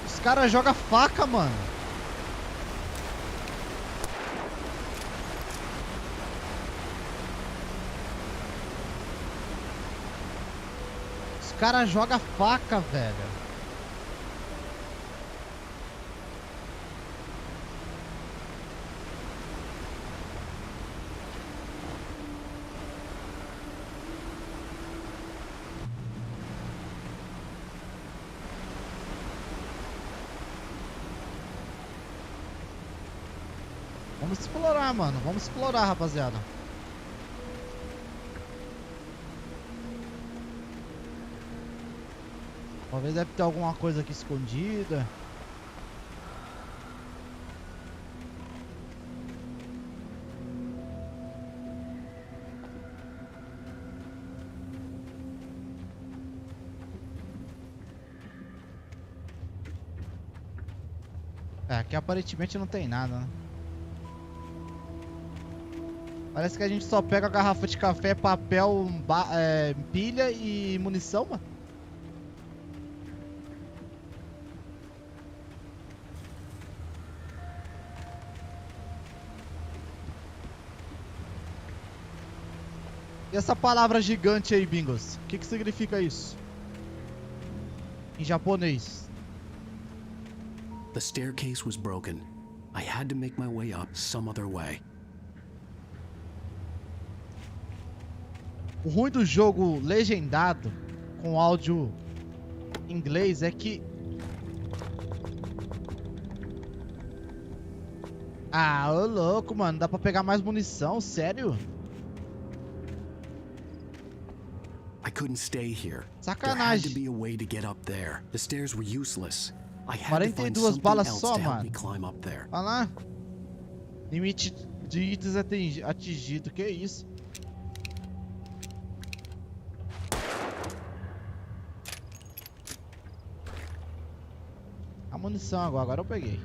Os caras jogam faca, mano. Os caras jogam faca, velho. Vamos explorar, mano. Vamos explorar, rapaziada. Talvez deve ter alguma coisa aqui escondida. É, aqui aparentemente não tem nada, né? Parece que a gente só pega a garrafa de café, papel, pilha e munição, mano. E essa palavra gigante aí, Bingos? O que significa isso? Em japonês. The staircase was broken. I had to make my way up some other way. O ruim do jogo legendado com áudio em inglês é que... Ah, ô louco, mano. Dá pra pegar mais munição? Sério? I couldn't stay here. Sacanagem. There had to be a way to get up there. The stairs were useless. I had to find 42 something balas else só, to help me mano. climb up there. Olha lá. Limite de itens atingido. Que isso? A munição agora eu peguei.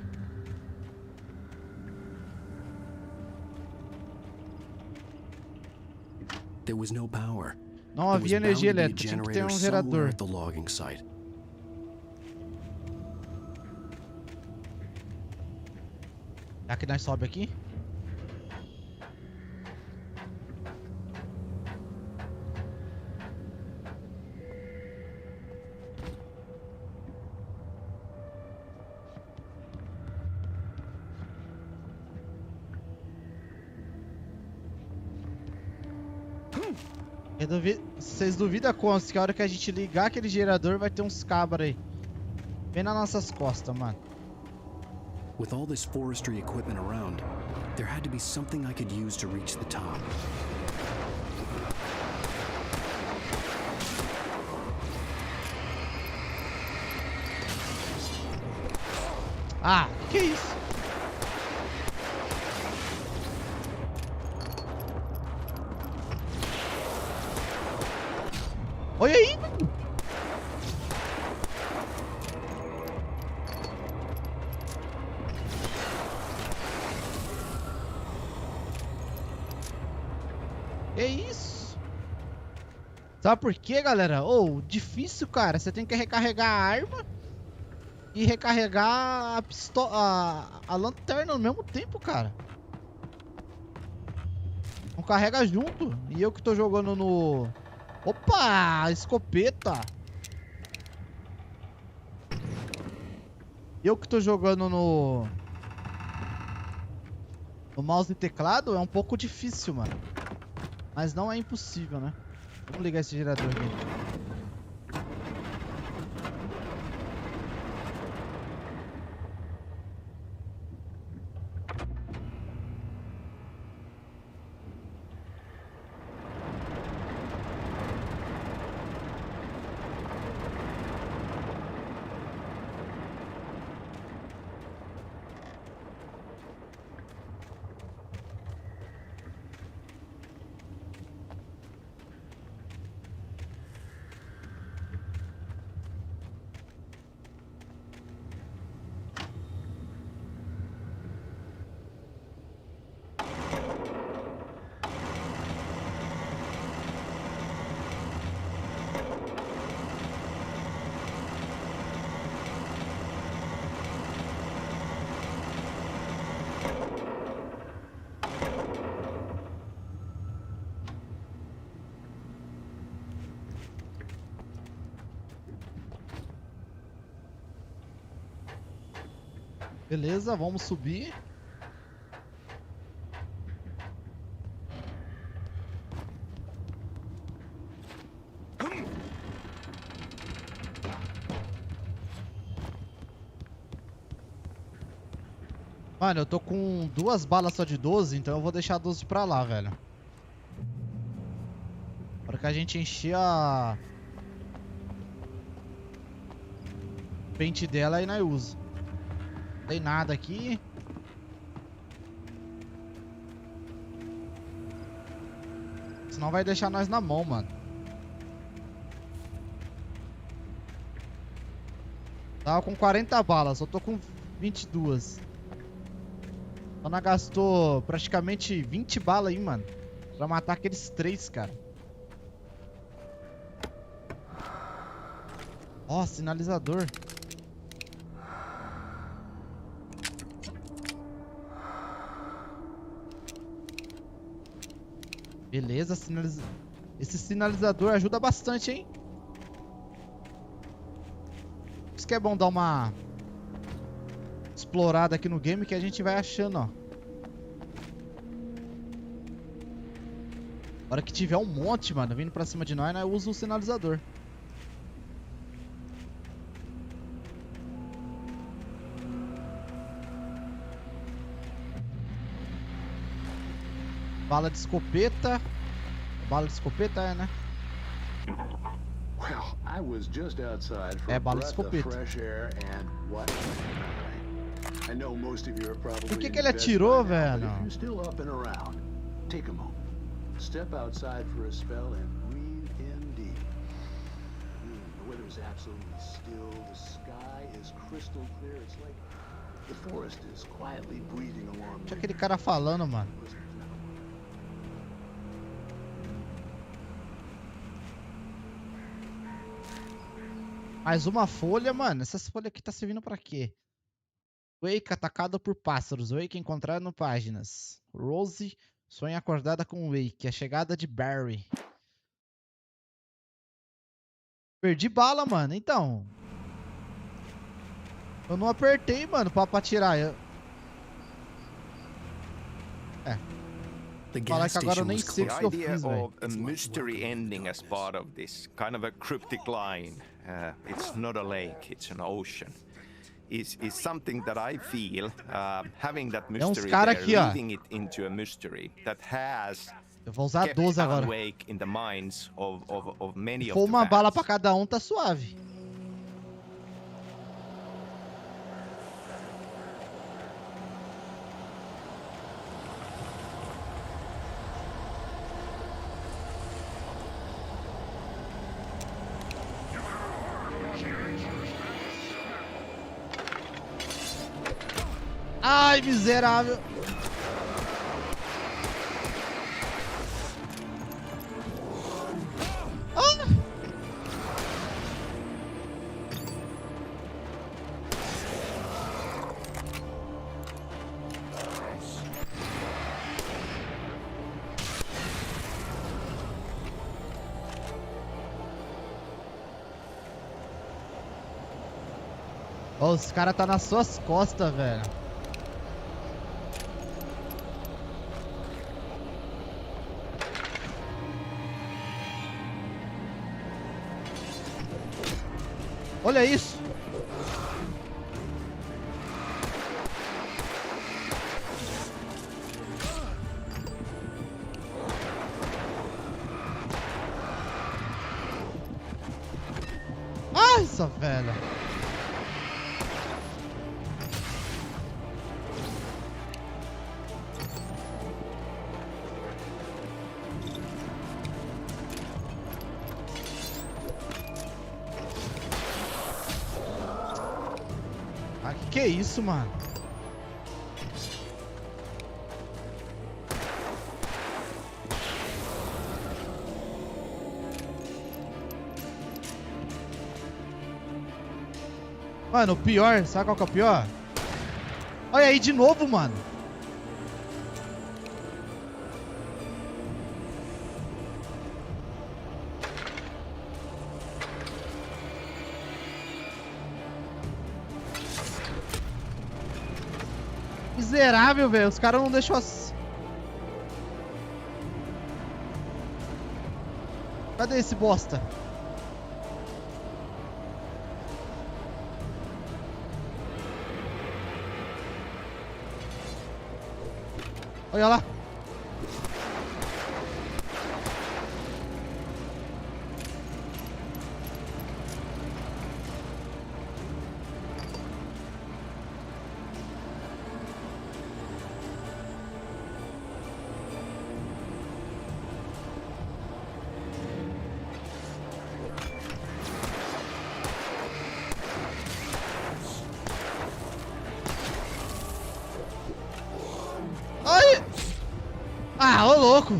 There was no power. Não havia energia elétrica, tinha que ter um gerador. At the logging site. Será que nós sobe aqui? Vocês duvidam quanto que a hora que a gente ligar aquele gerador vai ter uns cabras aí bem nas nossas costas, mano. With all this forestry equipment around, there had to be something I could use to reach the top. Ah, que isso? Olha aí, mano. Que isso? Sabe por quê, galera? Ô, difícil, cara. Você tem que recarregar a arma e recarregar a pistola, a lanterna ao mesmo tempo, cara. Não carrega junto. E eu que tô jogando no... Opa! Escopeta! Eu que tô jogando no mouse e teclado, é um pouco difícil, mano. Mas não é impossível, né? Vamos ligar esse gerador aqui. Beleza, vamos subir. Mano, eu tô com 2 balas só de 12, então eu vou deixar 12 pra lá, velho. Na hora que a gente encher a pente dela, aí nós usa. Não tem nada aqui. Senão vai deixar nós na mão, mano. Tava com 40 balas, só tô com 22. Então nós gastou praticamente 20 balas aí, mano. Pra matar aqueles 3, cara. Ó, sinalizador. Beleza, esse sinalizador ajuda bastante, hein? Isso que é bom dar uma explorada aqui no game que a gente vai achando, ó. Na hora que tiver um monte, mano, vindo pra cima de nós, nós usa o sinalizador. Bala de escopeta. Bala de escopeta é, né? Well, I was just outside for É a bala de breath of escopeta. fresh air and what? I know most of you are probably Por que in ele bed atirou, by now, velho? but if you're still up and around, take a moment. Step outside for a spell and breathe in deep. The weather is absolutely still. The sky is crystal clear. It's like the forest is quietly breathing along. Tinha aquele cara falando, mano. Mais uma folha, mano. Essas folhas aqui tá servindo pra quê? Wake atacado por pássaros. Wake encontrado no páginas. Rose sonha acordada com Wake. A chegada de Barry. Perdi bala, mano. Então. Eu não apertei, mano, pra atirar. Falar que agora eu nem sei o que eu idea fiz, velho. of a mystery ending as part of this, kind of a cryptic line. It's not a lake, it's an ocean. is something that I feel having that uns mystery cara there, aqui, ó. leading it into a mystery that has Eu vou usar kept 12 Alan agora. Wake in the minds of many Se of for the uma bala fans. pra cada um, tá suave. Ai, miserável. Ah! Ó, os caras tá nas suas costas, velho. Olha isso! Ai, essa velha! Que é isso, mano? Mano, o pior, sabe qual que é o pior? Olha aí de novo, mano. Miserável, velho. Os caras não deixam as... Cadê esse bosta? Olha lá. Ai! Ah, ô louco!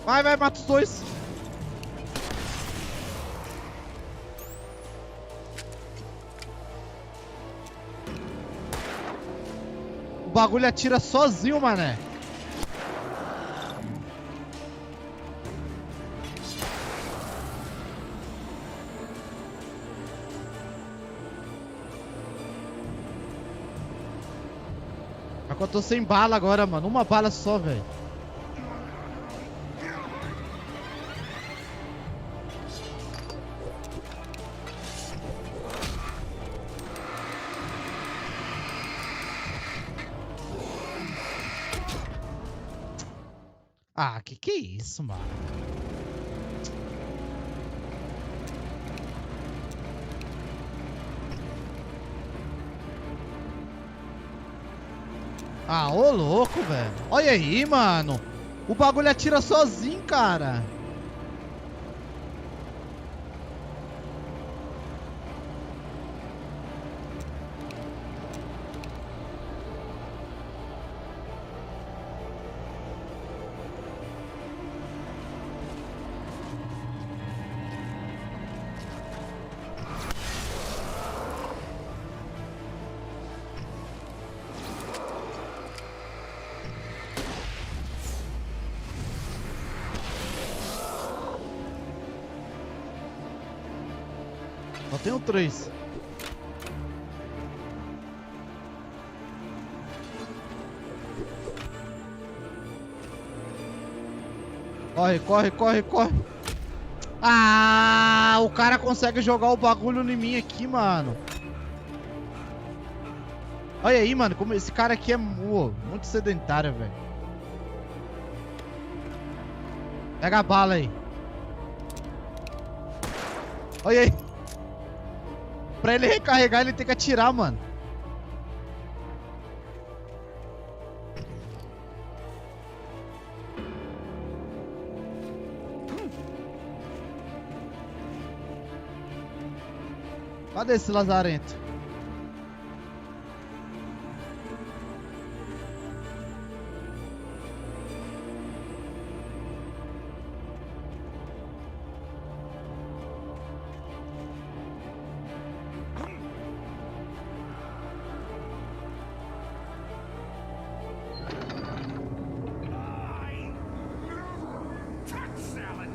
Vai, vai, mata os dois! O bagulho atira sozinho, mané! Eu tô sem bala agora, mano. Uma bala só, velho. Ah, que é isso, mano? Ah, ô louco, velho. Olha aí, mano. O bagulho atira sozinho, cara. Só tenho 3. Corre, corre, corre, corre. Ah, o cara consegue jogar o bagulho em mim aqui, mano. Olha aí, mano, como esse cara aqui é muito sedentário, velho. Pega a bala aí. Olha aí. Pra ele recarregar, ele tem que atirar, mano. Cadê esse lazarento?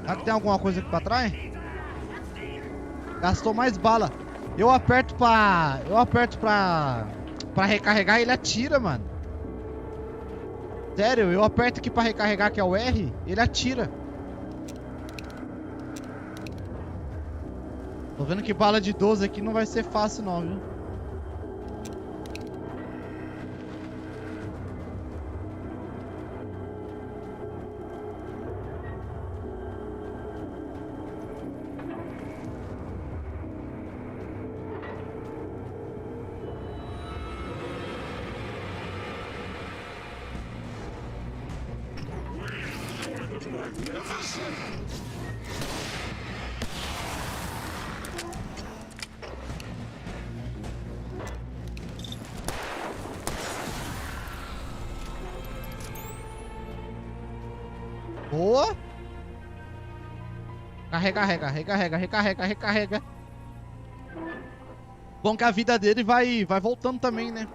Será que tem alguma coisa aqui pra trás? Gastou mais bala. Eu aperto pra recarregar e ele atira, mano. Sério, eu aperto aqui pra recarregar, que é o R, ele atira. Tô vendo que bala de 12 aqui não vai ser fácil não, viu? Boa. Recarrega. Bom que a vida dele vai voltando também, né?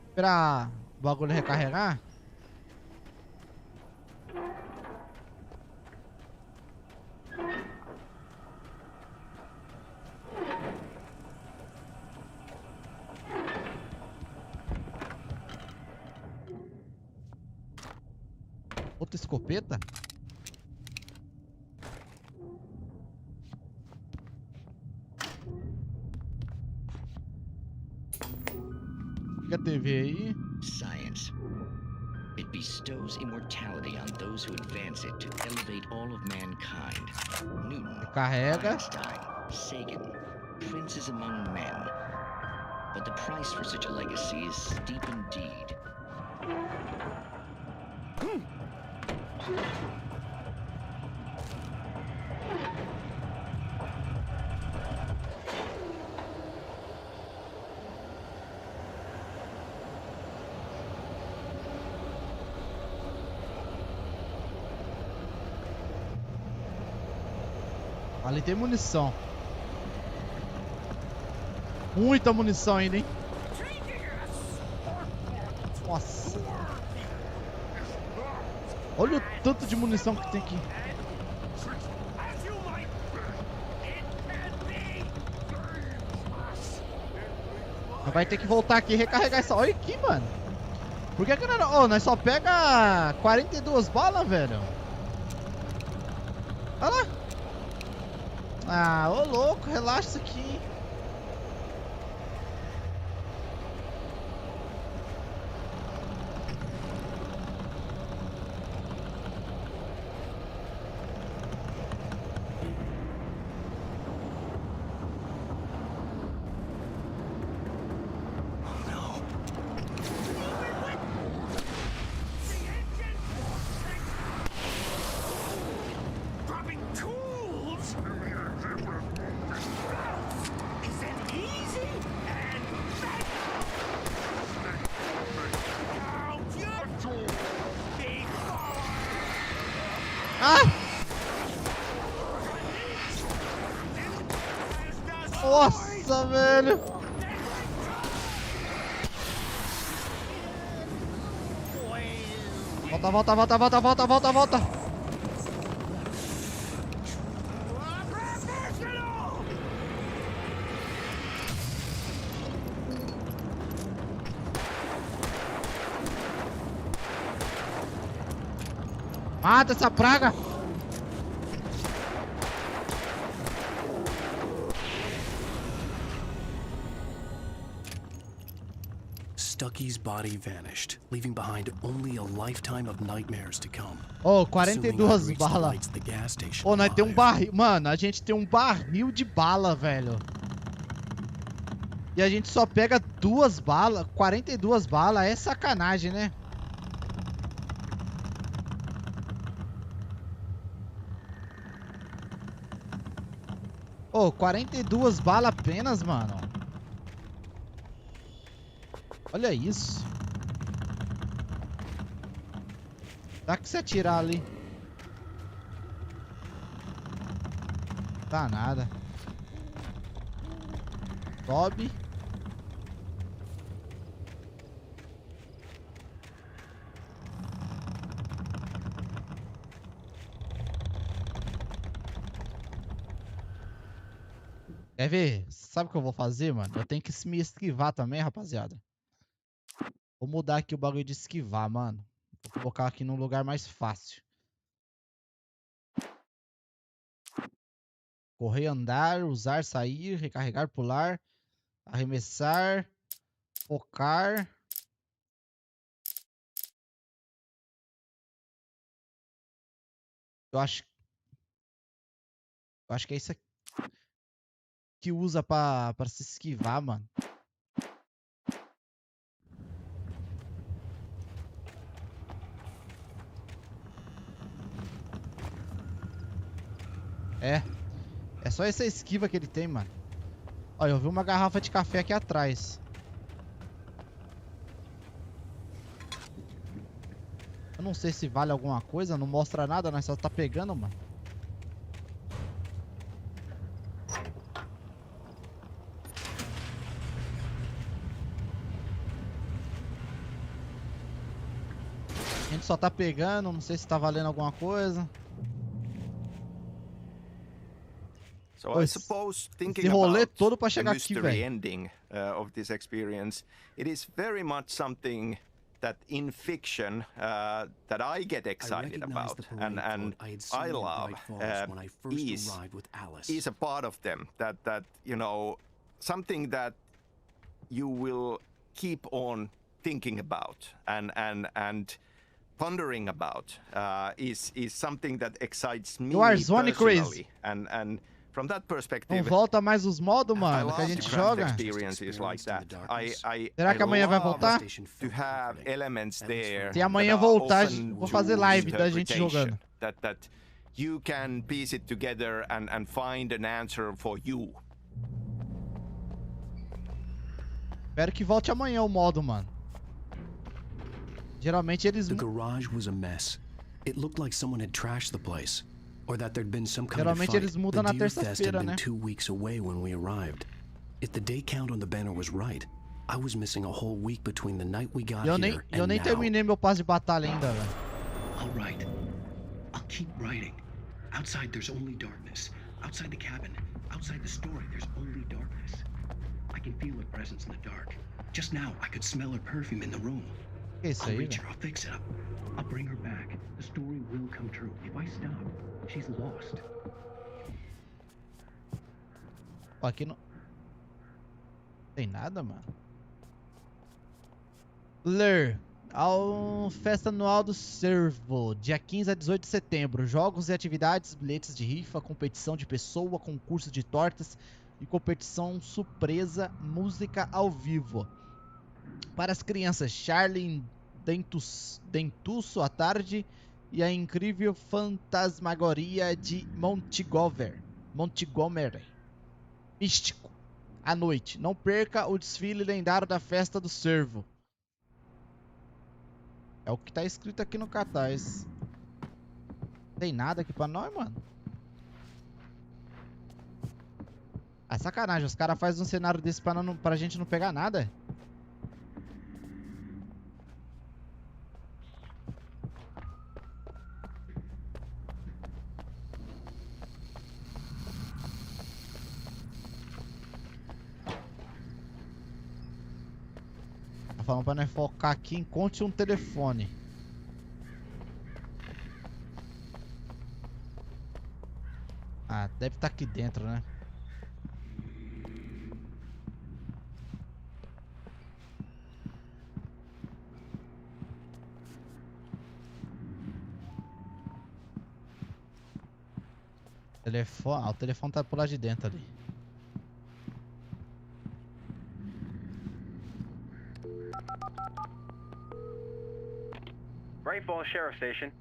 Esperar o bagulho recarregar. Outra escopeta? Liga a TV aí. Science. It bestows immortality on those who advance it to elevate all of mankind. Newton, Carrega. Einstein, Sagan, princes among men. But the price for such a legacy is steep indeed. Ali tem munição. Muita munição ainda, hein? Nossa. Olha o tanto de munição que tem aqui. Vai ter que voltar aqui e recarregar essa. Olha aqui, mano. Por que que não... Oh, nós só pega 42 balas, velho. Olha lá. Ah, ô louco, relaxa isso aqui. Nossa, velho. Volta. Mata essa praga. Stucky's body vanished, leaving behind only a lifetime of nightmares to come. Oh, 42 balas. Oh, nós temos um barril. Mano, a gente tem um barril de bala, velho. E a gente só pega 2 balas. 42 balas. É sacanagem, né? Oh, 42 balas apenas, mano. Olha isso. Dá que você atirar ali. Tá nada. Sobe. Quer ver? Sabe o que eu vou fazer, mano? Eu tenho que me esquivar também, rapaziada. Vou mudar aqui o bagulho de esquivar, mano. Vou colocar aqui num lugar mais fácil. Correr, andar, usar, sair, recarregar, pular, arremessar, focar. Eu acho que é isso aqui que usa pra se esquivar, mano. É só essa esquiva que ele tem, mano. Olha, eu vi uma garrafa de café aqui atrás. Eu não sei se vale alguma coisa, não mostra nada, nós só tá pegando, mano. A gente só tá pegando, não sei se tá valendo alguma coisa. So I suppose thinking Esse rolê about todo pra the chegar aqui, mystery velho. ending of this experience, it is very much something that in fiction that I get excited about and I love is a part of them that you know, something that you will keep on thinking about and pondering about is something that excites me Warzone personally crazy. and from that Não perspective, volta mais os modos, mano, que a gente joga. experiences like that. Será que amanhã vai love voltar? to have elements there Se amanhã that are voltar, open vou to fazer live da gente interpretation, jogando. that you can piece it together and find an answer for you. Espero que volte amanhã o modo, mano. Geralmente eles... The garage was a mess. It looked like someone had trashed the place. Or that there'd been some kind of Geralmente fight. eles mudam na The Deer Fest had terça-feira, been né? 2 weeks away when we arrived. If the day count on the banner was right, I was missing a whole week between the night we got Eu here nem and now. terminei meu passe de batalha ainda, velho. All right. I'll keep writing. Outside there's only darkness. Outside the cabin, outside the story, there's only darkness. I can feel her presence in the dark. Just now, I could smell her perfume in the room. Que isso I'll aí, reach velho? her, I'll fix it up. I'll bring her back. The story will come true. If I stop, she's lost. Ó, aqui não... Tem nada, mano. Ler. Festa anual do Servo, dia 15 a 18 de setembro. Jogos e atividades, bilhetes de rifa, competição de pessoa, concurso de tortas e competição surpresa, música ao vivo. Para as crianças, Charlie Dentuço à tarde e a incrível fantasmagoria de Montgomery. Místico. À noite. Não perca o desfile lendário da festa do Servo. É o que tá escrito aqui no cartaz. Tem nada aqui pra nós, mano. Ah, sacanagem. Os caras fazem um cenário desse pra gente não pegar nada. Falando pra nós focar aqui, encontre um telefone. Ah, deve estar aqui dentro, né? Telefone. Ah, o telefone tá por lá de dentro ali. Rainfall Sheriff Station.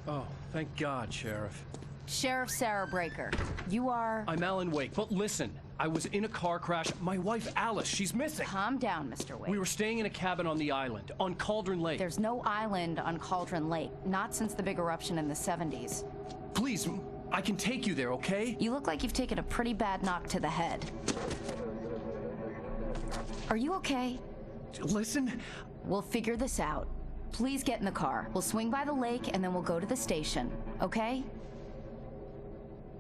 Oh, thank God, Sheriff. Sheriff Sarah Breaker, you are... I'm Alan Wake, but listen, I was in a car crash. My wife, Alice, she's missing. Calm down, Mr. Wake. We were staying in a cabin on the island, on Cauldron Lake. There's no island on Cauldron Lake, not since the big eruption in the 70s. Please, I can take you there, okay? You look like you've taken a pretty bad knock to the head. Are you okay? Listen. We'll figure this out. Please get in the car. We'll swing by the lake and then we'll go to the station, okay?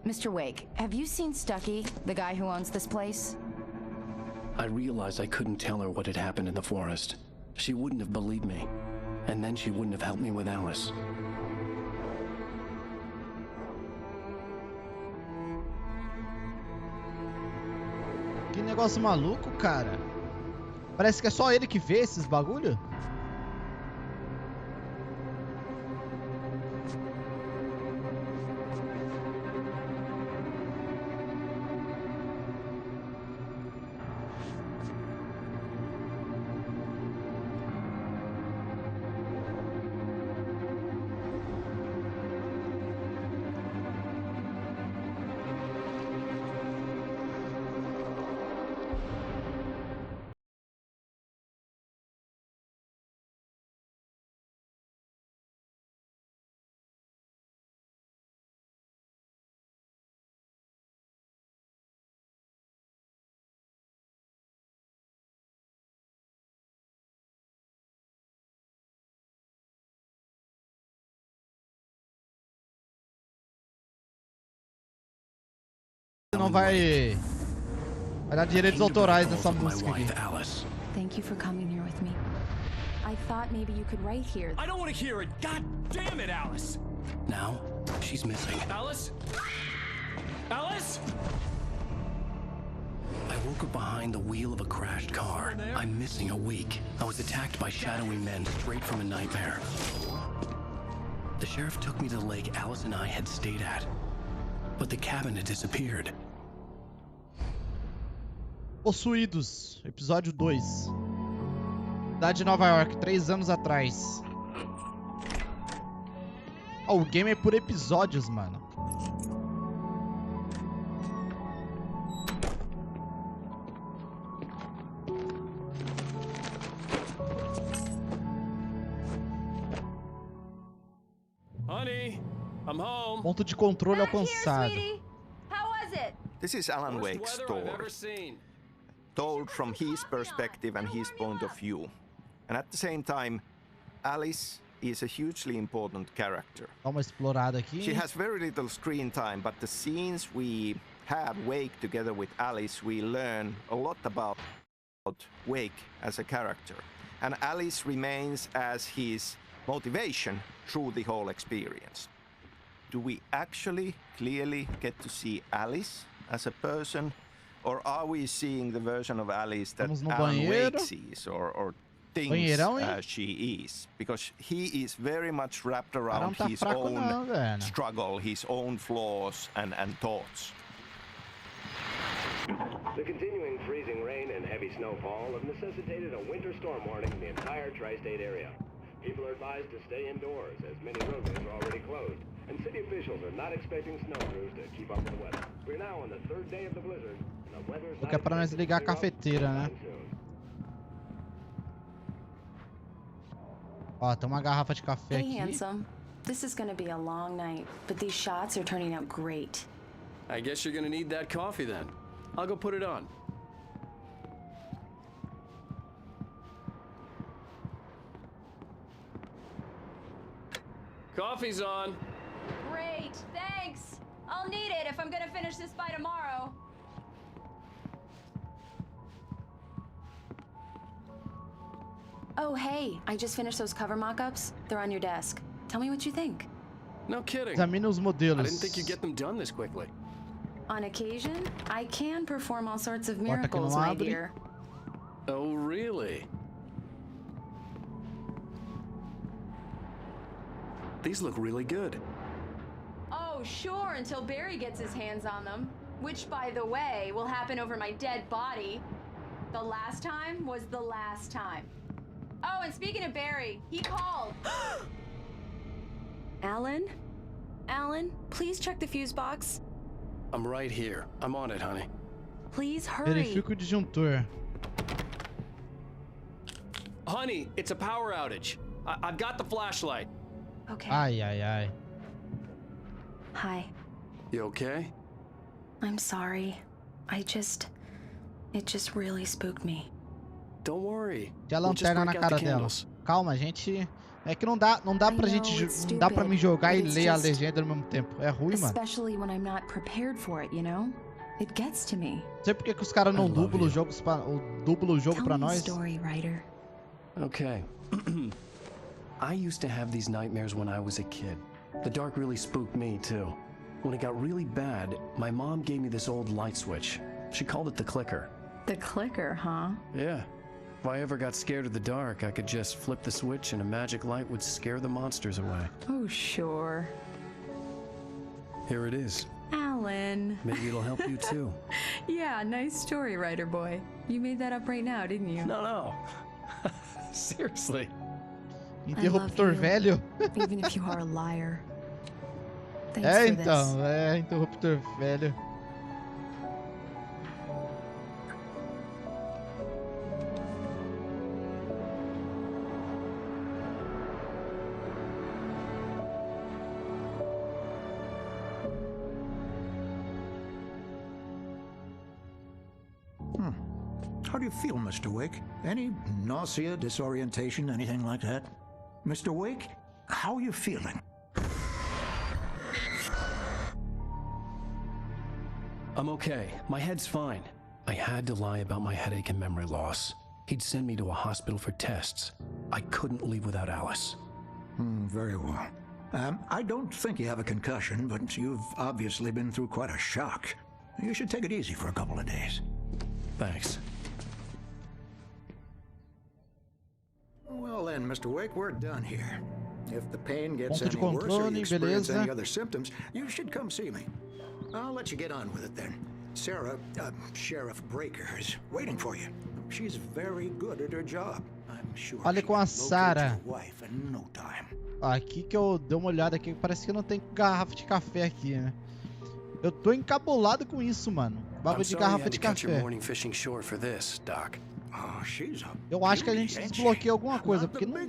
Mr. Wake, have you seen Stucky, the guy who owns this place? I realized I couldn't tell her what had happened in the forest. She wouldn't have believed me. And then she wouldn't have helped me with Alice. Que negócio maluco, cara. Parece que é só ele que vê esses bagulho. Não vai dar direitos autorais nessa música aqui. Thank you for coming here with me. I thought maybe you could write here. I don't want to hear it. God damn it, Alice. Now, she's missing. Alice? Alice? I woke up behind the wheel of a crashed car. I'm missing a week. I was attacked by shadowy men straight from a nightmare. The sheriff took me to the lake Alice and I had stayed at. But the cabin had disappeared. Possuídos, episódio 2. Cidade de Nova York, 3 anos atrás. Oh, o game é por episódios, mano. Honey, I'm home. Ponto de controle alcançado. This is Alan Wake's story, told from his perspective and his point of view. And at the same time, Alice is a hugely important character. Dá uma explorada aqui. She has very little screen time, but the scenes we have Wake together with Alice, we learn a lot about Wake as a character. And Alice remains as his motivation through the whole experience. Do we actually clearly get to see Alice as a person, or are we seeing the version of Alice that Alan Wake sees or thinks she is? Because he is very much wrapped around his own struggle, his own flaws and thoughts. The continuing freezing rain and heavy snowfall have necessitated a winter storm warning in the entire tri-state area. People are advised to stay indoors as many roadways are already closed, and city officials are not expecting snow crews to keep up with the weather. We're now on the 3rd day of the blizzard, and the weather's Porque é pra nós ligar a cafeteira, né? Ó, tem uma garrafa de café aqui. Hey, handsome. This is gonna be a long night, but these shots are turning out great. I guess you're gonna need that coffee then. I'll go put it on. Coffee's on. Great, thanks. I'll need it if I'm gonna finish this by tomorrow. Oh, hey, I just finished those cover mock-ups. They're on your desk. Tell me what you think. No kidding. Examine os modelos. I didn't think you'd get them done this quickly. On occasion, I can perform all sorts of miracles, my dear. Oh, really? These look really good. Oh, sure, until Barry gets his hands on them. Which, by the way, will happen over my dead body. The last time was the last time. Oh, and speaking of Barry, he called. Alan? Alan, please check the fuse box. I'm right here. I'm on it, honey. Please hurry. Verifica o disjuntor. Honey, it's a power outage. I've got the flashlight. Okay. Ai, ai, ai. Hi. You okay? I'm sorry. It just really spooked me. Don't worry. Tinha We'll just lanterna na break out cara the dela. candles. Calma, gente. É que não dá pra gente, não dá pra me jogar e ler a legenda ao mesmo tempo. É ruim, mano. Especially when I'm not prepared for it, you know? It gets to me. Não sei por que os caras não dublam o jogo pra nós. Story writer. Okay. I used to have these nightmares when I was a kid. The dark really spooked me, too. When it got really bad, my mom gave me this old light switch. She called it the clicker. The clicker, huh? Yeah. If I ever got scared of the dark, I could just flip the switch and a magic light would scare the monsters away. Oh, sure. Here it is. Alan. Maybe it'll help you, too. Yeah, nice story, writer boy. You made that up right now, didn't you? No. Seriously. Interruptor velho. Even if you are a liar. Thanks É, for então. this. É, interruptor velho. How do you feel, Mr. Wake? Any nausea, disorientation, anything like that? Mr. Wake, how are you feeling? I'm okay. My head's fine. I had to lie about my headache and memory loss. He'd send me to a hospital for tests. I couldn't leave without Alice. Very well. I don't think you have a concussion, but you've obviously been through quite a shock. You should take it easy for a couple of days. Thanks. Well then, Mr. Wake, we're done here. If the pain gets Ponto de any worse or you controle, experience beleza. any other symptoms, you should come see me. I'll let you get on with it then. Sarah, Sheriff Breaker, is waiting for you. She's very good at her job. I'm sure Fale com a Sarah. your wife in no time. Aqui que eu dei uma olhada aqui, parece que não tem garrafa de café aqui, né? Eu tô encabulado com isso, mano. Bagulho de garrafa de café. Eu acho que a gente desbloqueia alguma coisa, porque não vai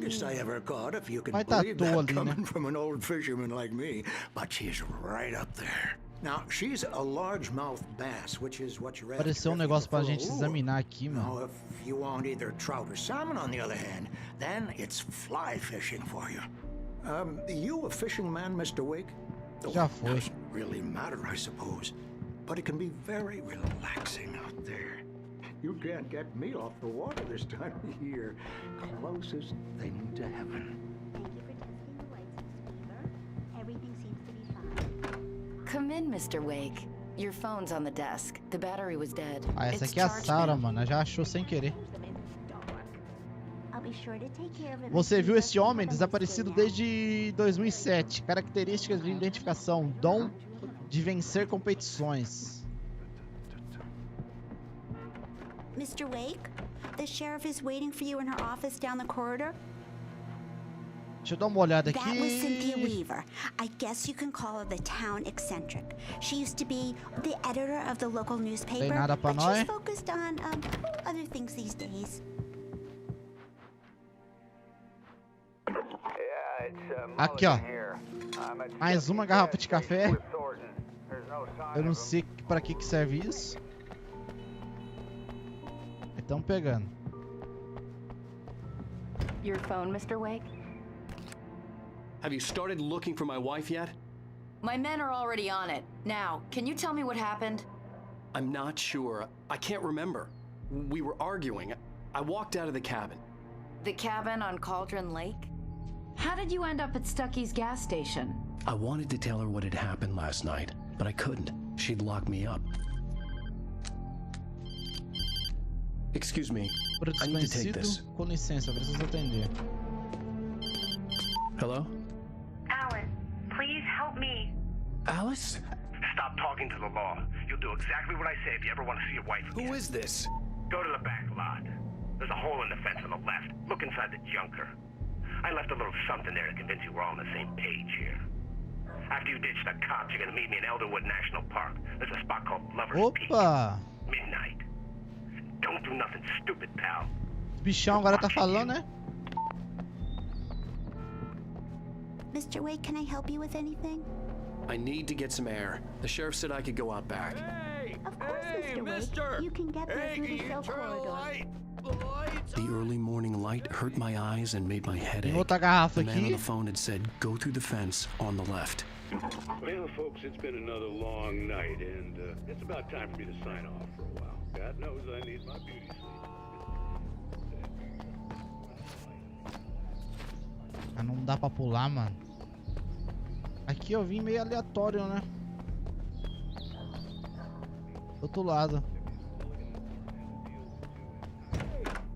estar à toa ali, né? Apareceu um negócio pra gente examinar aqui, mano. If you want either trout or salmon, on the other hand, then it's fly fishing for you. You a fishing man, Mr. Wake? Já foi. Doesn't really matter, I suppose, but it can be very relaxing out there. You can't get me off the water this time of year. Closest thing to heaven. Everything seems to be fine. Come in, Mr. Wake. Your phone's on the desk. The battery was dead. Ah, essa It's aqui é a charged Sarah, now. mano. Ela já achou sem querer. I'll be sure to take care of it. Você viu esse homem desaparecido desde 2007. Características de identificação. Dom de vencer competições. Mr. Wake, the sheriff is waiting for you in her office down the corridor. Deixa eu dar uma olhada That was Cynthia aqui. Weaver. I guess you can call her the town eccentric. She used to be the editor of the local newspaper, nada pra but nós? she's focused on other things these days. Aqui, ó. Mais uma garrafa de café. Eu não sei pra que serve isso. Estão pegando. Your phone, Mr. Wake? Have you started looking for my wife yet? My men are already on it. Now, can you tell me what happened? I'm not sure. I can't remember. We were arguing. I walked out of the cabin. The cabin on Cauldron Lake? How did you end up at Stucky's gas station? I wanted to tell her what had happened last night, but I couldn't. She'd lock me up. Excuse me. Por I need to take desconhecido, this. com licença, preciso atender. Hello? Alan, please help me. Alice? Stop talking to the law. You'll do exactly what I say if you ever want to see your wife again. Who is this? Go to the back lot. There's a hole in the fence on the left. Look inside the junker. I left a little something there to convince you we're all on the same page here. After you ditch the cops, you're gonna meet me in Elderwood National Park. There's a spot called Lover's Peak. Opa! Midnight. Don't do nothing stupid, pal. O bichão agora tá falando, né? Mr. Wake, can I help you with anything? I need to get some air. The sheriff said I could go out back. Of course, Mr. Wake. You can get there through the cell corridor. The early morning light hurt my eyes and made my head Tem ache. outra garrafa The man on aqui. the phone had said, go through the fence on the left. Well, folks, it's been another long night, and it's about time for me to sign off for a while. God knows I need my beauty sleep. Ah, não dá pra pular, mano. Aqui eu vim meio aleatório, né? Do outro lado.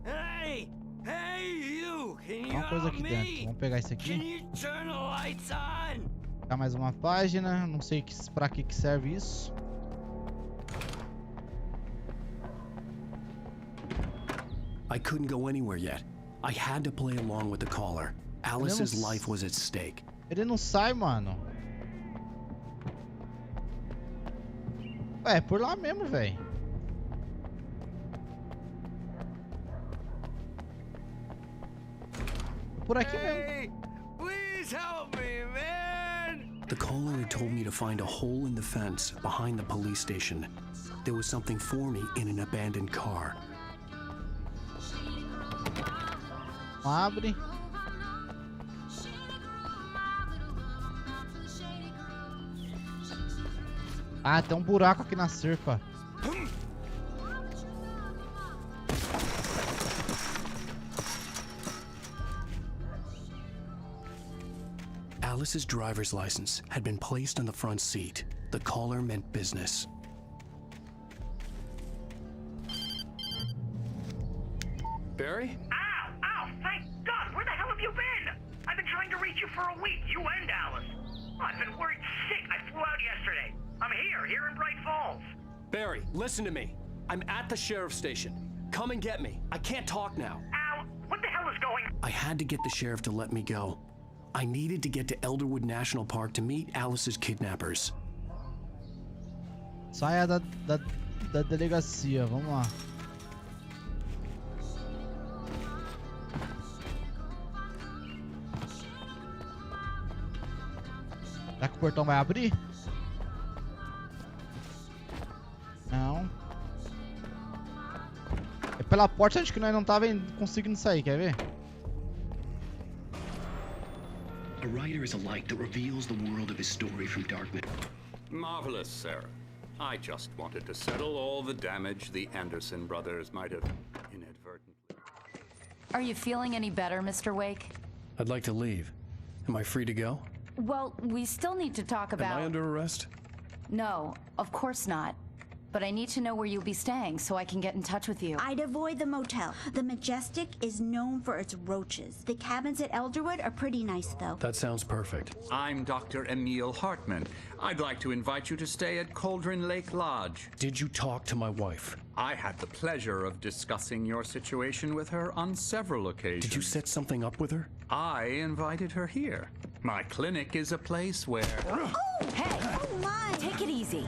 Hey! Hey, you! Can Tem you uma coisa help aqui me? dentro. Vamos pegar isso Can aqui. you turn the lights on? Pegar mais uma página. Não sei pra que serve isso. I couldn't go anywhere yet. I had to play along with the caller. Alice's life was at stake. Ele não sai, mano. É, por lá mesmo, velho. Por aqui mesmo. Please help me, man! The caller had told me to find a hole in the fence behind the police station. There was something for me in an abandoned car. Abre. Ah, tem um buraco aqui na cerca. Alice's driver's license had been placed on the front seat. The caller meant business. Barry? Ow! Ow! Thank God! Where the hell have you been? I've been trying to reach you for a week. You and Alice. Oh, I've been worried sick. I flew out yesterday. I'm here in Bright Falls. Barry, listen to me. I'm at the sheriff's station. Come and get me. I can't talk now. Al, what the hell is going on? I had to get the sheriff to let me go. I needed to get to Elderwood National Park to meet Alice's kidnappers. Saia da delegacia, vamos lá. Será que o portão vai abrir? Não. É pela porta acho que nós não tava conseguindo sair, quer ver? A writer is a light that reveals the world of his story from darkness. Marvelous, Sarah. I just wanted to settle all the damage the Anderson brothers might have inadvertently. Are you feeling any better, Mr. Wake? I'd like to leave. Am I free to go? Well, we still need to talk about... Am I under arrest? No, of course not. But I need to know where you'll be staying so I can get in touch with you. I'd avoid the motel. The Majestic is known for its roaches. The cabins at Elderwood are pretty nice, though. That sounds perfect. I'm Dr. Emil Hartman. I'd like to invite you to stay at Cauldron Lake Lodge. Did you talk to my wife? I had the pleasure of discussing your situation with her on several occasions. Did you set something up with her? I invited her here. My clinic is a place where... Oh, hey! Oh, my! Take it easy.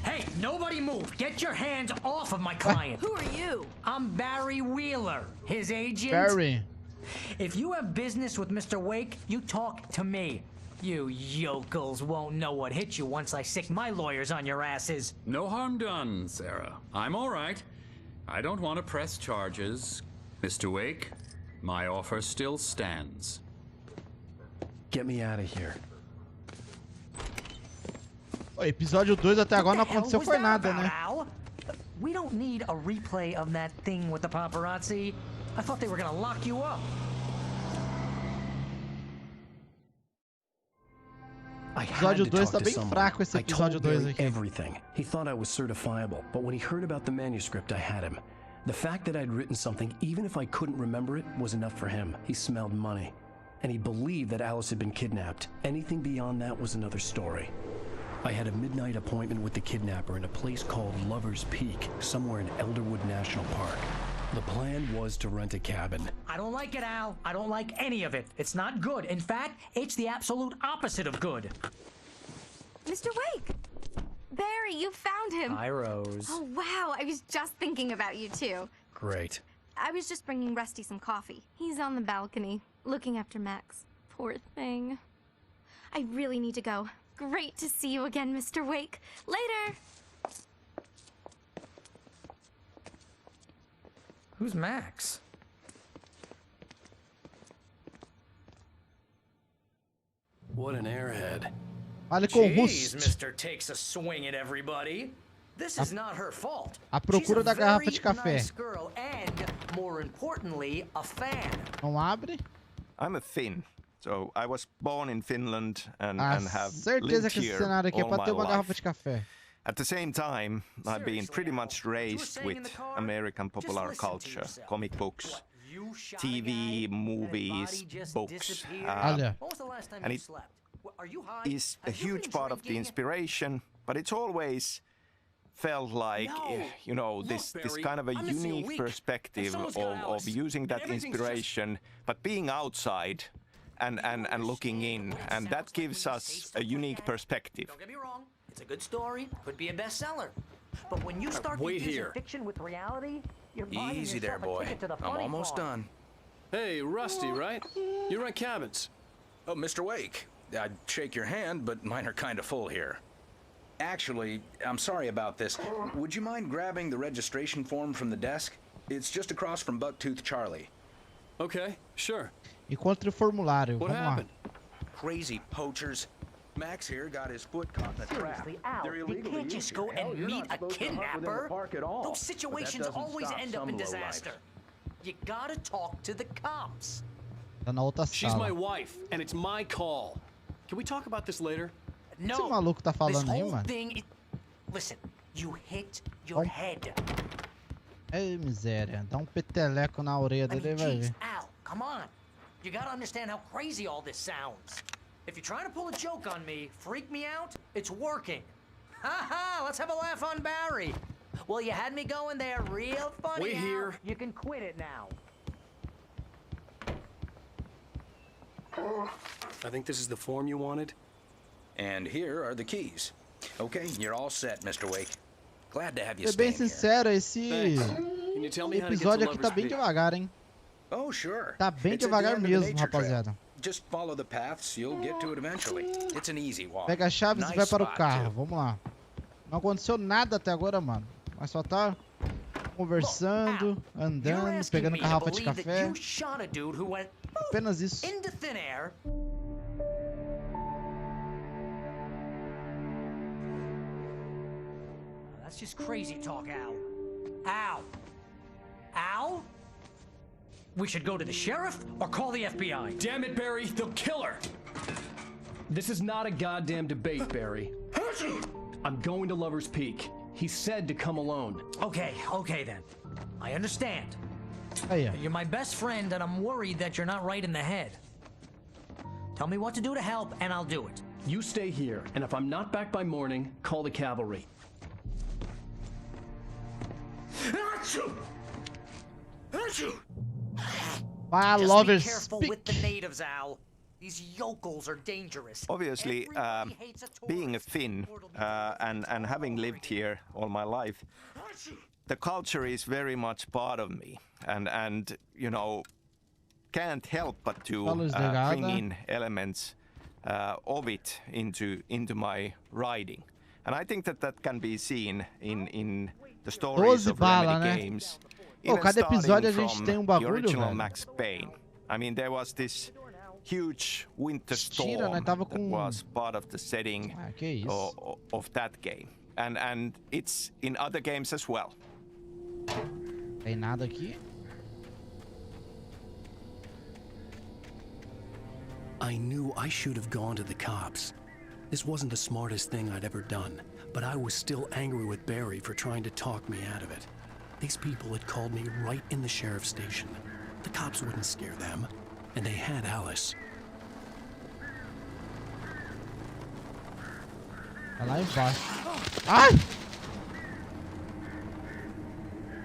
Hey, nobody move. Get your hands off of my client. Who are you? I'm Barry Wheeler, his agent. Barry. If you have business with Mr. Wake, you talk to me. You yokels won't know what hit you once I sick my lawyers on your asses. No harm done, Sarah. I'm all right. I don't want to press charges. Mr. Wake, my offer still stands. Get me out of here. O episódio 2 até agora não aconteceu foi nada, né? Al? We don't need a replay of that thing with the paparazzi. I thought they were gonna lock you up. Episódio 2 tá bem fraco esse episódio 2 aqui. Everything. He thought I was certifiable, but when he heard about the manuscript, I had him. The fact that I'd written something, even if I couldn't remember it, was enough for him. He smelled money. And he believed that Alice had been kidnapped. Anything beyond that was another story. I had a midnight appointment with the kidnapper in a place called Lover's Peak, somewhere in Elderwood National Park. The plan was to rent a cabin. I don't like it, Al. I don't like any of it. It's not good. In fact, it's the absolute opposite of good. Mr. Wake! Barry, you found him. Hi, Rose. Oh, wow. I was just thinking about you, too. Great. I was just bringing Rusty some coffee. He's on the balcony, looking after Max. Poor thing. I really need to go. Great to see you again, Mr. Wake. Later! Who's Max? What an airhead. Fale com o Jeez, Rust. Mr. Takes a swing at everybody. This is not her fault. A procura da garrafa de café. Nice girl and, more importantly, a fan. Não abre? I'm a Finn, so I was born in Finland and have Certeza lived que esse here cenário aqui é all pra my ter uma garrafa life. de café. At the same time, I've been pretty much raised with American popular culture, comic books, TV, movies, books. Olha. And it is a huge part of the inspiration, but it's always felt like, you know, this kind of a unique perspective of using that inspiration, but being outside and looking in, and that gives us a unique perspective. Don't get me wrong. It's a good story, could be a bestseller. But when you start confusing fiction with reality, you're buying Easy there, yourself a boy. ticket to the I'm funny almost farm. done. Hey, Rusty, right? You rent cabins. Oh, Mr. Wake. I'd shake your hand, but mine are kind of full here. Actually, I'm sorry about this. Would you mind grabbing the registration form from the desk? It's just across from Bucktooth Charlie. Okay, sure. Encontre o formulário. What Vamos lá. happened? Crazy poachers. Max here got his foot caught in a trap. Seriously, Al, They're you illegally can't just go used here. and Hell, you're meet not a supposed to hunt within the kidnapper. park at all. Those But that situations doesn't always stop end up some in lowlifes. disaster. You gotta talk to the cops. Tá na outra She's sala. my wife, and it's my call. Can we talk about this later? O que esse maluco tá falando aí, mano? Listen, you hit your head. Ei, miséria. Dá um peteleco na orelha dele e vai Jeez, ver. Al, come on. You gotta understand how crazy all this sounds. If you're trying to pull a joke on me, freak me out, it's working. Ha ha, let's have a laugh on Barry. Well, you had me going there real funny. Wait Al. here. You can quit it now. I think this is the form you wanted. And here are the keys. Okay, you're all set, Mr. Wake. Glad to have you Ser bem staying here. sincero, esse Can you tell me how to get to episódio aqui tá Lover's bem Peak? devagar, hein? Oh, sure. Tá bem It's at the devagar end of the mesmo, nature trail. rapaziada. Just follow the paths, you'll get to it eventually. It's an easy walk. Pega as chaves e Nice vai para o spot, carro. too. Vamos lá. Não aconteceu nada até agora, mano. Mas só tá conversando, andando, pegando garrafa de café. You shot a dude who went Apenas isso. into thin air. That's just crazy talk, Al. Al? Al? We should go to the sheriff or call the FBI. Damn it, Barry, they'll kill her! This is not a goddamn debate, Barry. I'm going to Lover's Peak. He said to come alone. Okay then. I understand. Aí, ó. You're my best friend, and I'm worried that you're not right in the head. Tell me what to do to help, and I'll do it. You stay here, and if I'm not back by morning, call the cavalry. Vai, Just Lover's be careful Peak. with the natives, Al. These yokels are dangerous. Obviously, being a Finn and having lived here all my life, the culture is very much part of me, and you know, can't help but to bring in elements of it into my writing, and I think that can be seen in the stories of Remedy games. Pô, cada episódio a gente tem The bagulho, original velho. Max Payne. I mean, there was this huge winter storm Mentira, né? Tava that com... was part of the setting que isso. of that game, and it's in other games as well. Tem nada aqui? I knew I should have gone to the cops. This wasn't the smartest thing I'd ever done, but I was still angry with Barry for trying to talk me out of it. These people had called me right in the sheriff's station. The cops wouldn't scare them, and they had Alice. Vai lá embaixo. Ai!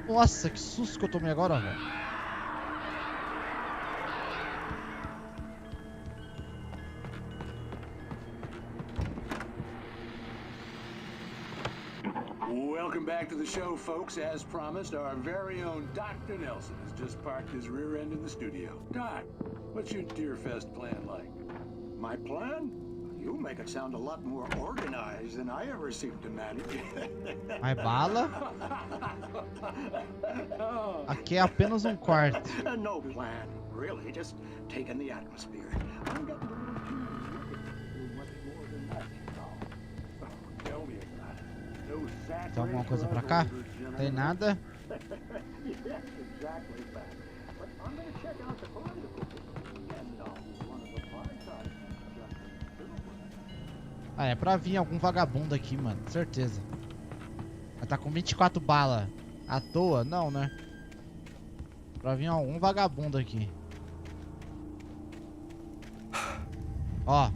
Nossa, que susto que eu tomei agora, velho. Welcome back to the show, folks. As promised, our very own Dr. Nelson has just parked his rear end in the studio. Doc, what's your Deer Fest plan like? My plan? You make it sound a lot more organized than I ever seem to manage. Mais bala? Aqui é apenas um quarto. No plan, really. Just taking the atmosphere. I'm getting a little too much more than that, you know. Tell me about it. Those Tem alguma coisa pra cá? Tem nada. Yes, exactly that. But I'm going to check out the political and one of the part-time. Ah, é pra vir algum vagabundo aqui, mano. Certeza. Ela tá com 24 balas. À toa? Não, né? Pra vir algum vagabundo aqui. Ó.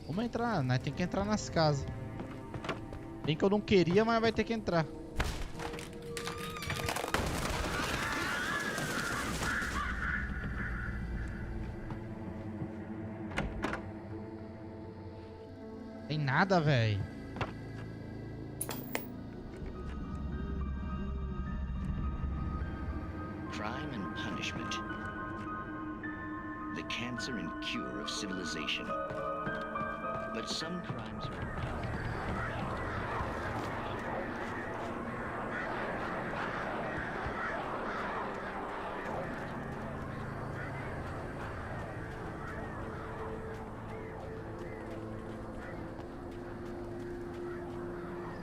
Vamos entrar, né? Tem que entrar nas casas. Bem que eu não queria, mas vai ter que entrar. Tem nada, velho. Crime and punishment. The cancer and cure of civilization. But some crimes are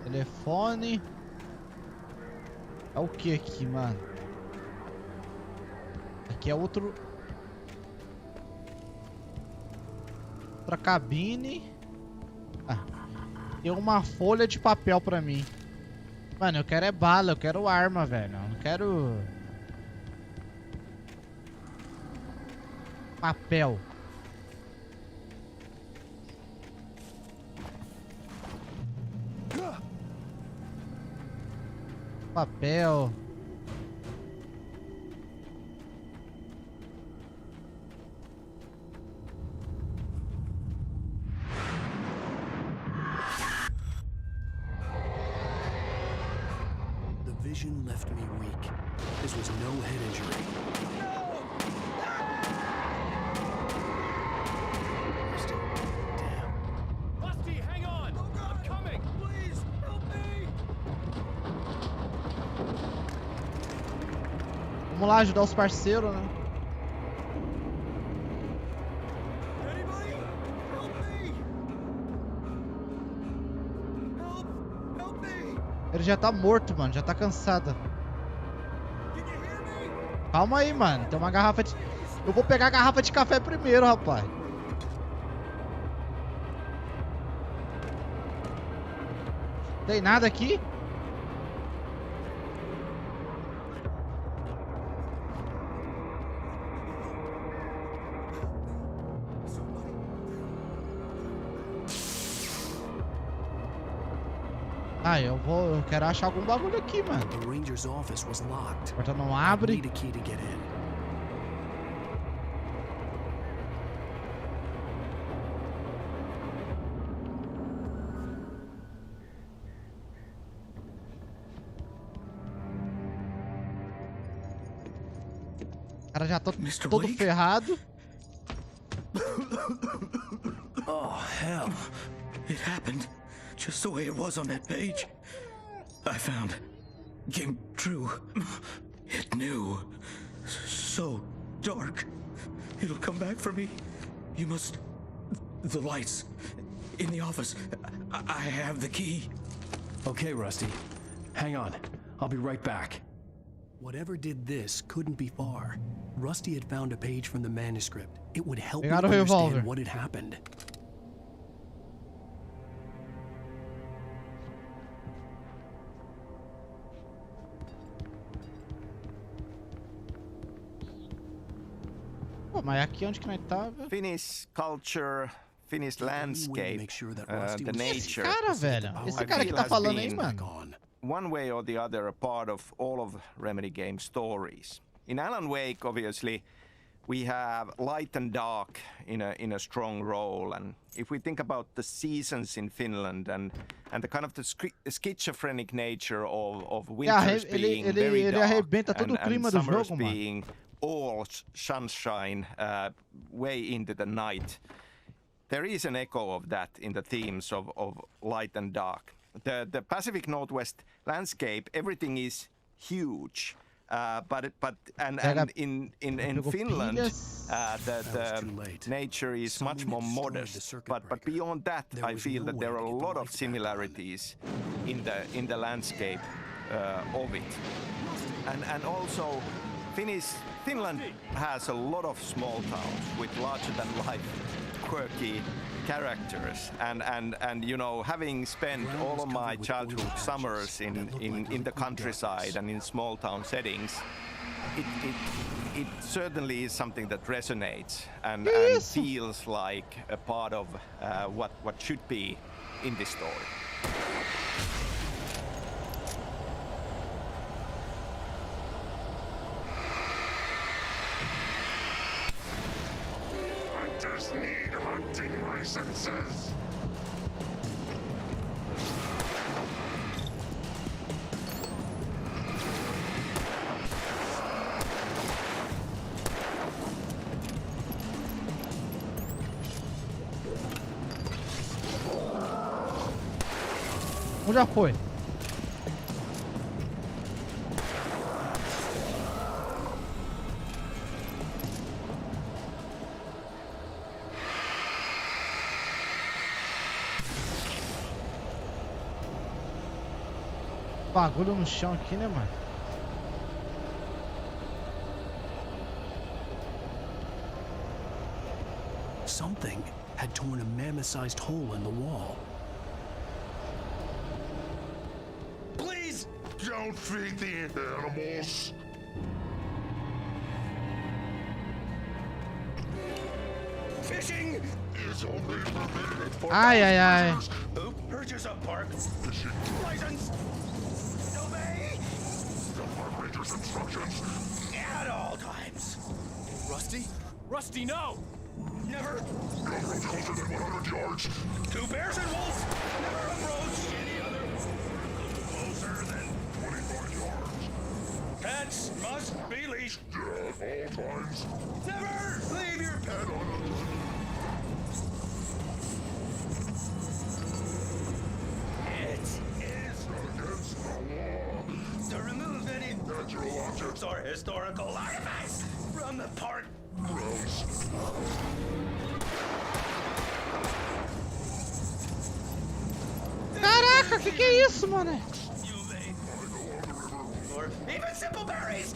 telefone. É o que aqui, mano? Aqui é outra cabine. Ah, tem uma folha de papel pra mim. Mano, eu quero é bala, eu quero arma, velho. Eu não quero papel. Papel. Vision left me weak. This was no head injury. Rusty, damn. Rusty, hang on! I'm coming! Please, help me! Vamos lá ajudar os parceiros, né? Ele já tá morto, mano. Já tá cansado. Calma aí, mano. Tem uma garrafa de... Eu vou pegar a garrafa de café primeiro, rapaz. Tem nada aqui? Ah, eu quero achar algum bagulho aqui, mano. The ranger's office was locked. A porta não abre. I need a key to get in. O cara já tá todo ferrado. Oh, hell. It happened. Just the way it was on that page. I found. Came true. It knew. So dark. It'll come back for me. You must... The lights. In the office. I have the key. Okay, Rusty. Hang on. I'll be right back. Whatever did this couldn't be far. Rusty had found a page from the manuscript. It would help me understand what had happened. Pô, mas aqui onde que nós tava? Finnish culture, Finnish landscape, the nature. Esse cara, velho. Esse cara que tá falando aí, mano. One way or the other, a part of all of Remedy game stories. In Alan Wake, obviously, we have light and dark in a strong role. And if we think about the seasons in Finland and the kind of the schizophrenic nature of winters being very dark and summers being all sunshine way into the night, there is an echo of that in the themes of light and dark. The Pacific Northwest landscape, everything is huge, but in Finland the nature is much more modest. But beyond that, I feel that there are a lot of similarities in the landscape of it, and also Finland has a lot of small towns with larger than life quirky characters, and you know, having spent all of my childhood summers in the countryside and in small town settings, it certainly is something that resonates and feels like a part of what should be in this story. Hunters need hunting licenses. Já foi. Bagulho no chão aqui, né, mano? Something had torn a mammoth-sized hole in the wall. Please don't feed the animals. Fishing is only permitted for Who purchase a park fishing license. Obey the park ranger's instructions at all times. Rusty? Rusty, no! Never approach closer than 100 yards. 2 bears and wolves. Never approach any other closer than 25 yards. Pets must be leashed at all times. Never leave your pet on a It is against the law to remove any natural objects or historical artifacts from the park grounds. Caraca, que é isso, mano? Or even simple berries.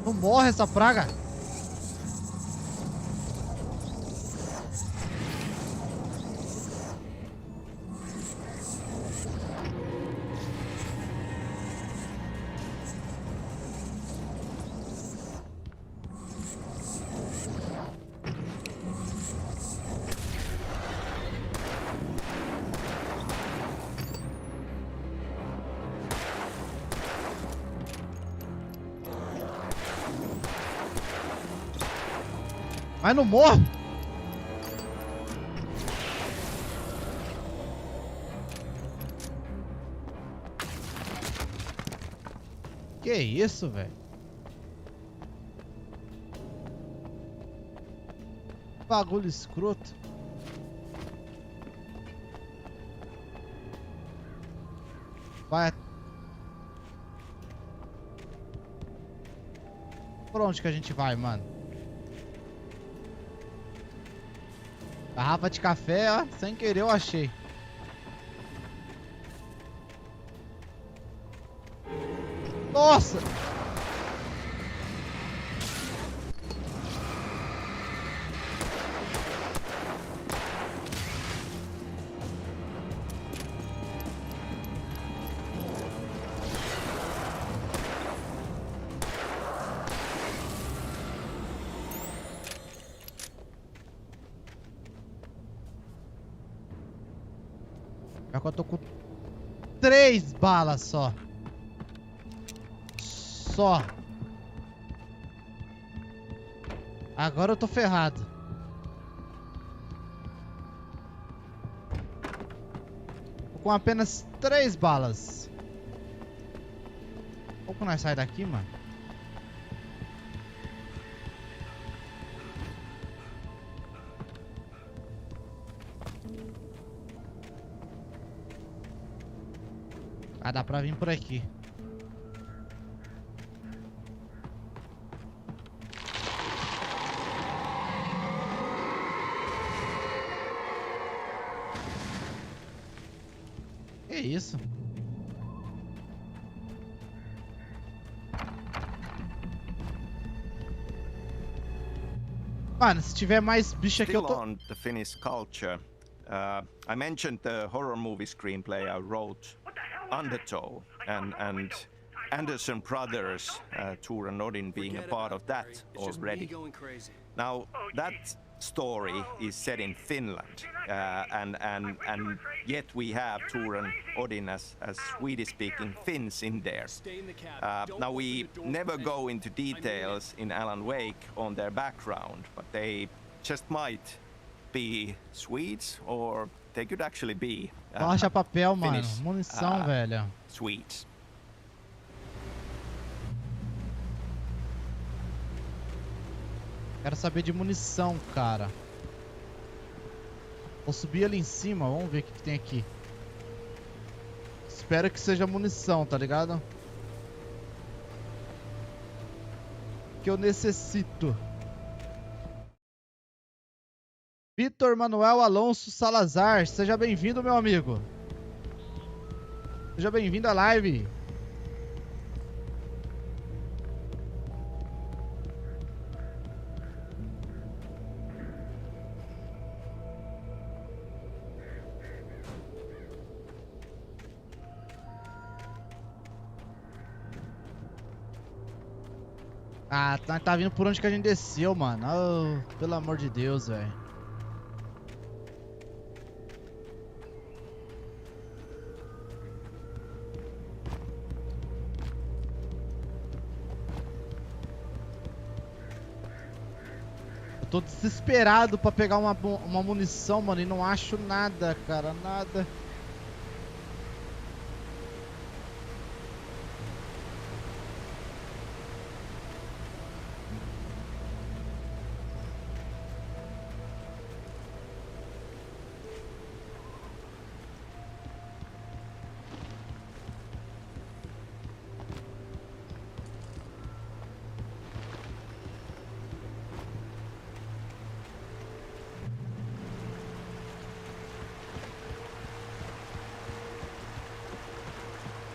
Não morre essa praga. Mas não morre. Que isso, velho? Bagulho escroto. Vai. Por onde que a gente vai, mano? Garrafa de café, ó. Sem querer eu achei. Nossa! Pior que eu tô com 3 balas só. Agora eu tô ferrado. Tô com apenas 3 balas. Como nós saímos daqui, mano? Ah, dá pra vir por aqui. Que isso? Mano, se tiver mais bicho aqui eu tô... on the Finnish culture, I mentioned the horror movie screenplay I wrote, Undertow, and Anderson Brothers, Tor and Odin being a part of that already. Now, that story is set in Finland, and yet we have Tor and Odin as Swedish-speaking Finns in there. Now, we never go into details in Alan Wake on their background, but they just might be Swedes, or they could actually be Acha papel, mano. Finnish, Munição, velho. Swedes. Quero saber de munição, cara. Vou subir ali em cima, vamos ver o que tem aqui. Espero que seja munição, tá ligado? Que eu necessito. Vitor Manuel Alonso Salazar, seja bem-vindo, meu amigo. Seja bem-vindo à live. Ah, tá vindo por onde que a gente desceu, mano. Oh, pelo amor de Deus, velho. Eu tô desesperado pra pegar uma munição, mano, e não acho nada, cara, nada.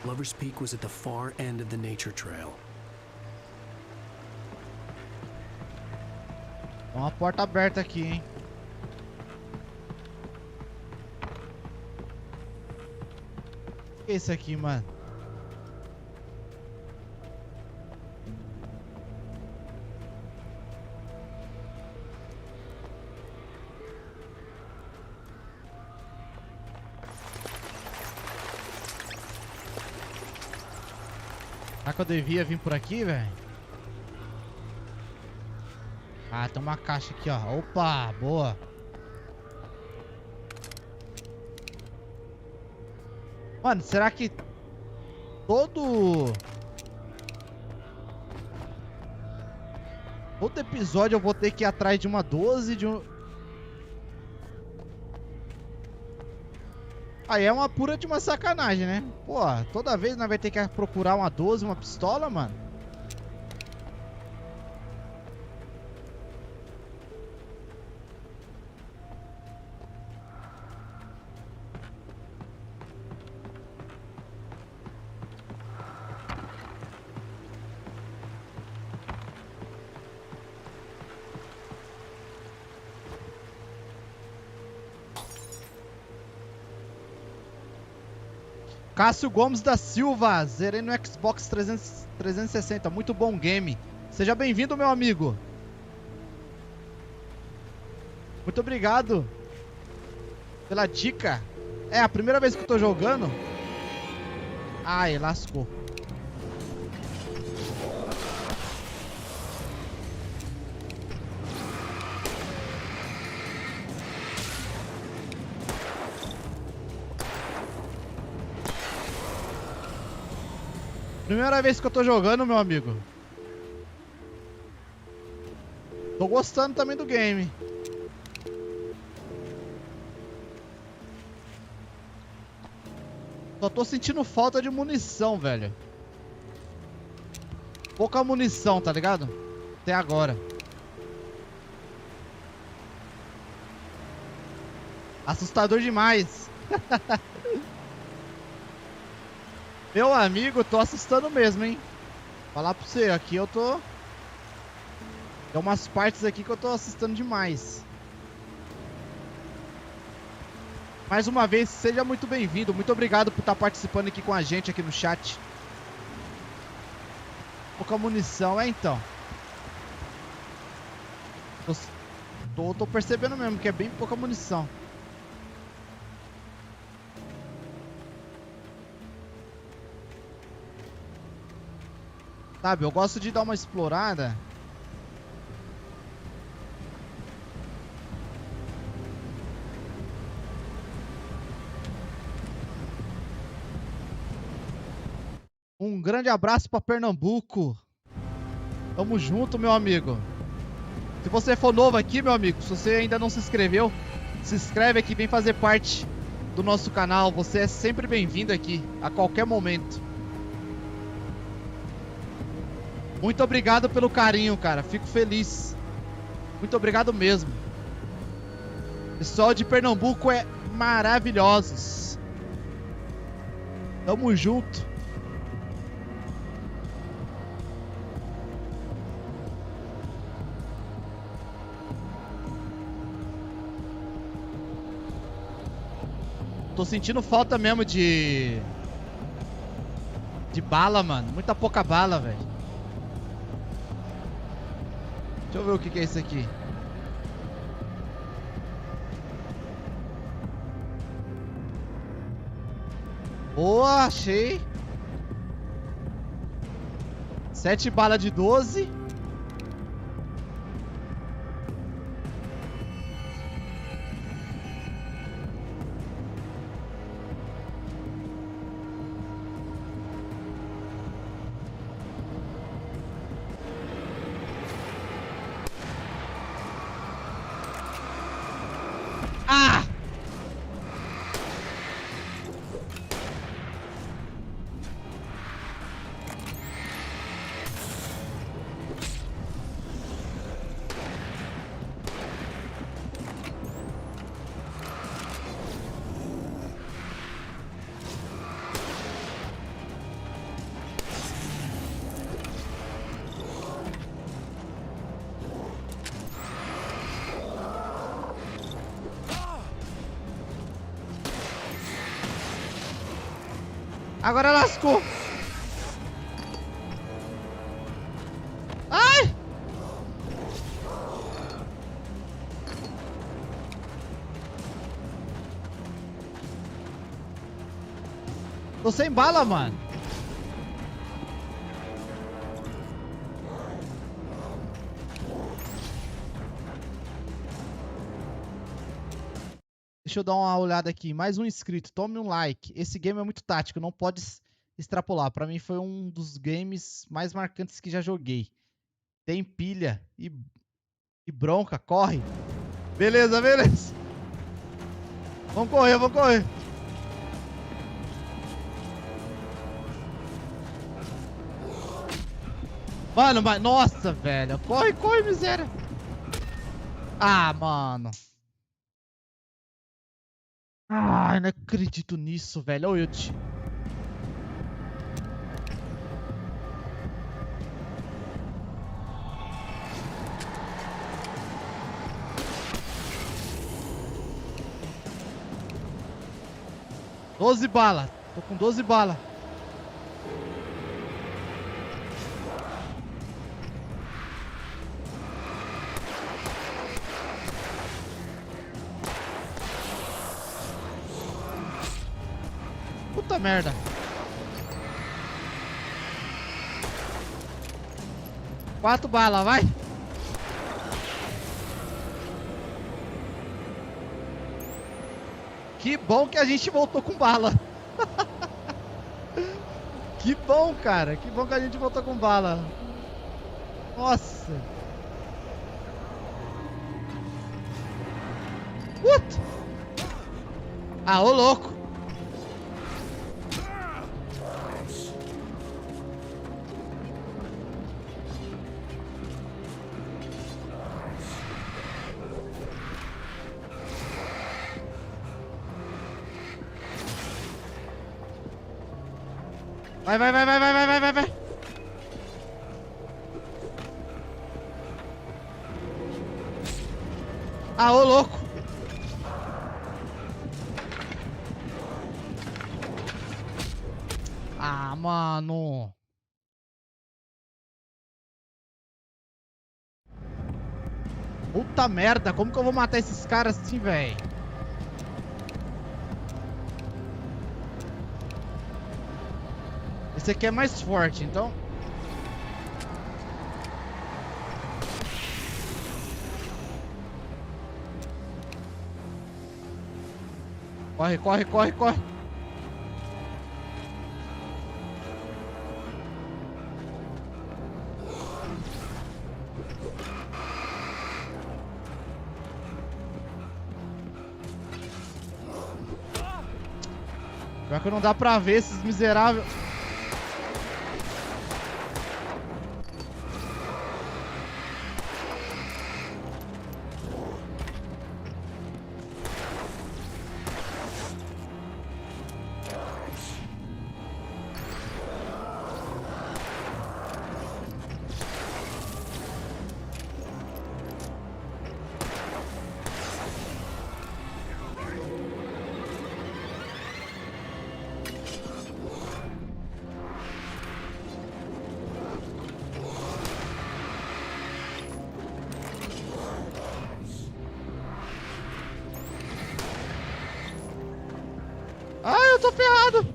Lover's Peak was at the far end of the nature trail. Tem uma porta aberta aqui, hein? O que é isso aqui, mano? Será que eu devia vir por aqui, velho? Ah, tem uma caixa aqui, ó. Opa, boa. Mano, será que todo episódio eu vou ter que ir atrás de uma 12 de um... Aí é uma pura de uma sacanagem, né? Pô, toda vez nós vai ter que procurar uma 12, uma pistola, mano. Cássio Gomes da Silva, zerei no Xbox 360, muito bom game. Seja bem-vindo, meu amigo. Muito obrigado pela dica. É a primeira vez que eu tô jogando. Ai, lascou. Primeira vez que eu tô jogando, meu amigo. Tô gostando também do game. Só tô sentindo falta de munição, velho. Pouca munição, tá ligado? Até agora. Assustador demais. Meu amigo, tô assustando mesmo, hein? Falar pra você, aqui eu tô... Tem umas partes aqui que eu tô assustando demais. Mais uma vez, seja muito bem-vindo. Muito obrigado por estar participando aqui com a gente aqui no chat. Pouca munição, então. Tô percebendo mesmo que é bem pouca munição. Sabe, eu gosto de dar uma explorada. Um grande abraço para Pernambuco. Tamo junto, meu amigo. Se você for novo aqui, meu amigo, se você ainda não se inscreveu, se inscreve aqui, vem fazer parte do nosso canal. Você é sempre bem-vindo aqui, a qualquer momento. Muito obrigado pelo carinho, cara. Fico feliz. Muito obrigado mesmo. O pessoal de Pernambuco é maravilhosos. Tamo junto. Tô sentindo falta mesmo de bala, mano. Muita pouca bala, velho. Deixa eu ver o que é isso aqui. Boa, achei. 7 balas de 12. Ah! Agora lascou. Ai! Tô sem bala, mano. Deixa eu dar uma olhada aqui. Mais um inscrito. Tome um like. Esse game é muito tático. Não pode extrapolar. Pra mim foi um dos games mais marcantes que já joguei. Tem pilha e bronca. Corre. Beleza, beleza. Vamos correr, vamos correr. Mano, mas... Nossa, velho. Corre, corre, miséria. Ah, mano. Ai, não acredito nisso, velho. Olha eu te... Doze balas. Tô com 12 balas. Puta merda. Quatro balas, vai. Que bom que a gente voltou com bala. Que bom, cara. Que bom que a gente voltou com bala. Nossa. What? Ah, ô louco. Vai, vai, vai, vai, vai, vai, vai, vai, vai. Ah, ô louco. Ah, mano. Puta merda, como que eu vou matar esses caras assim, velho? Esse aqui é mais forte, então. Corre, corre, corre, corre. Pior que não dá pra ver esses miseráveis. Ah, eu tô ferrado.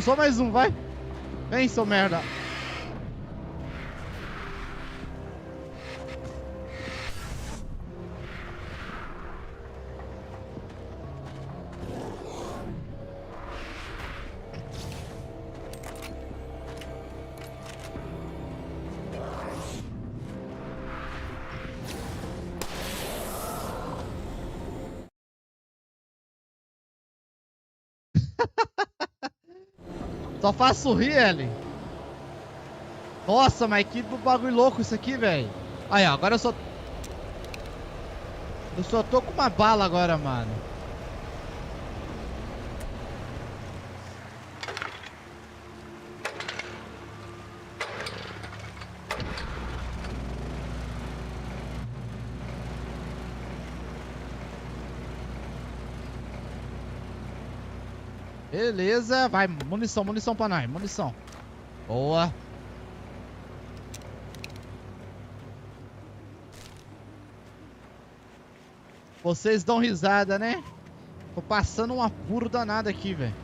Só mais um, vai. Vem, seu merda. Só faço rir, Ellen. Nossa, mas que bagulho louco isso aqui, velho. Aí, ó, agora eu só tô com uma bala agora, mano. Beleza, vai, munição pra nós, munição. Boa. Vocês dão risada, né? Tô passando um apuro danado aqui, velho.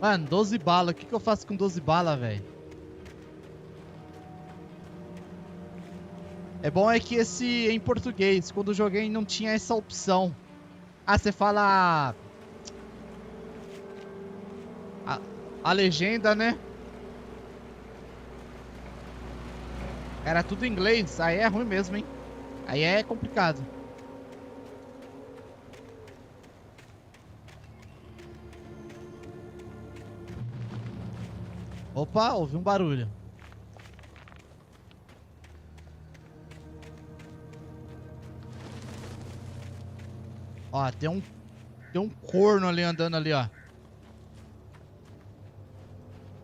Mano, 12 balas. O que eu faço com 12 balas, velho? É bom é que esse em português, quando eu joguei não tinha essa opção. Ah, você fala a legenda, né? Era tudo em inglês, aí é ruim mesmo, hein? Aí é complicado. Opa, ouvi um barulho. Ó, tem um corno ali andando ali, ó.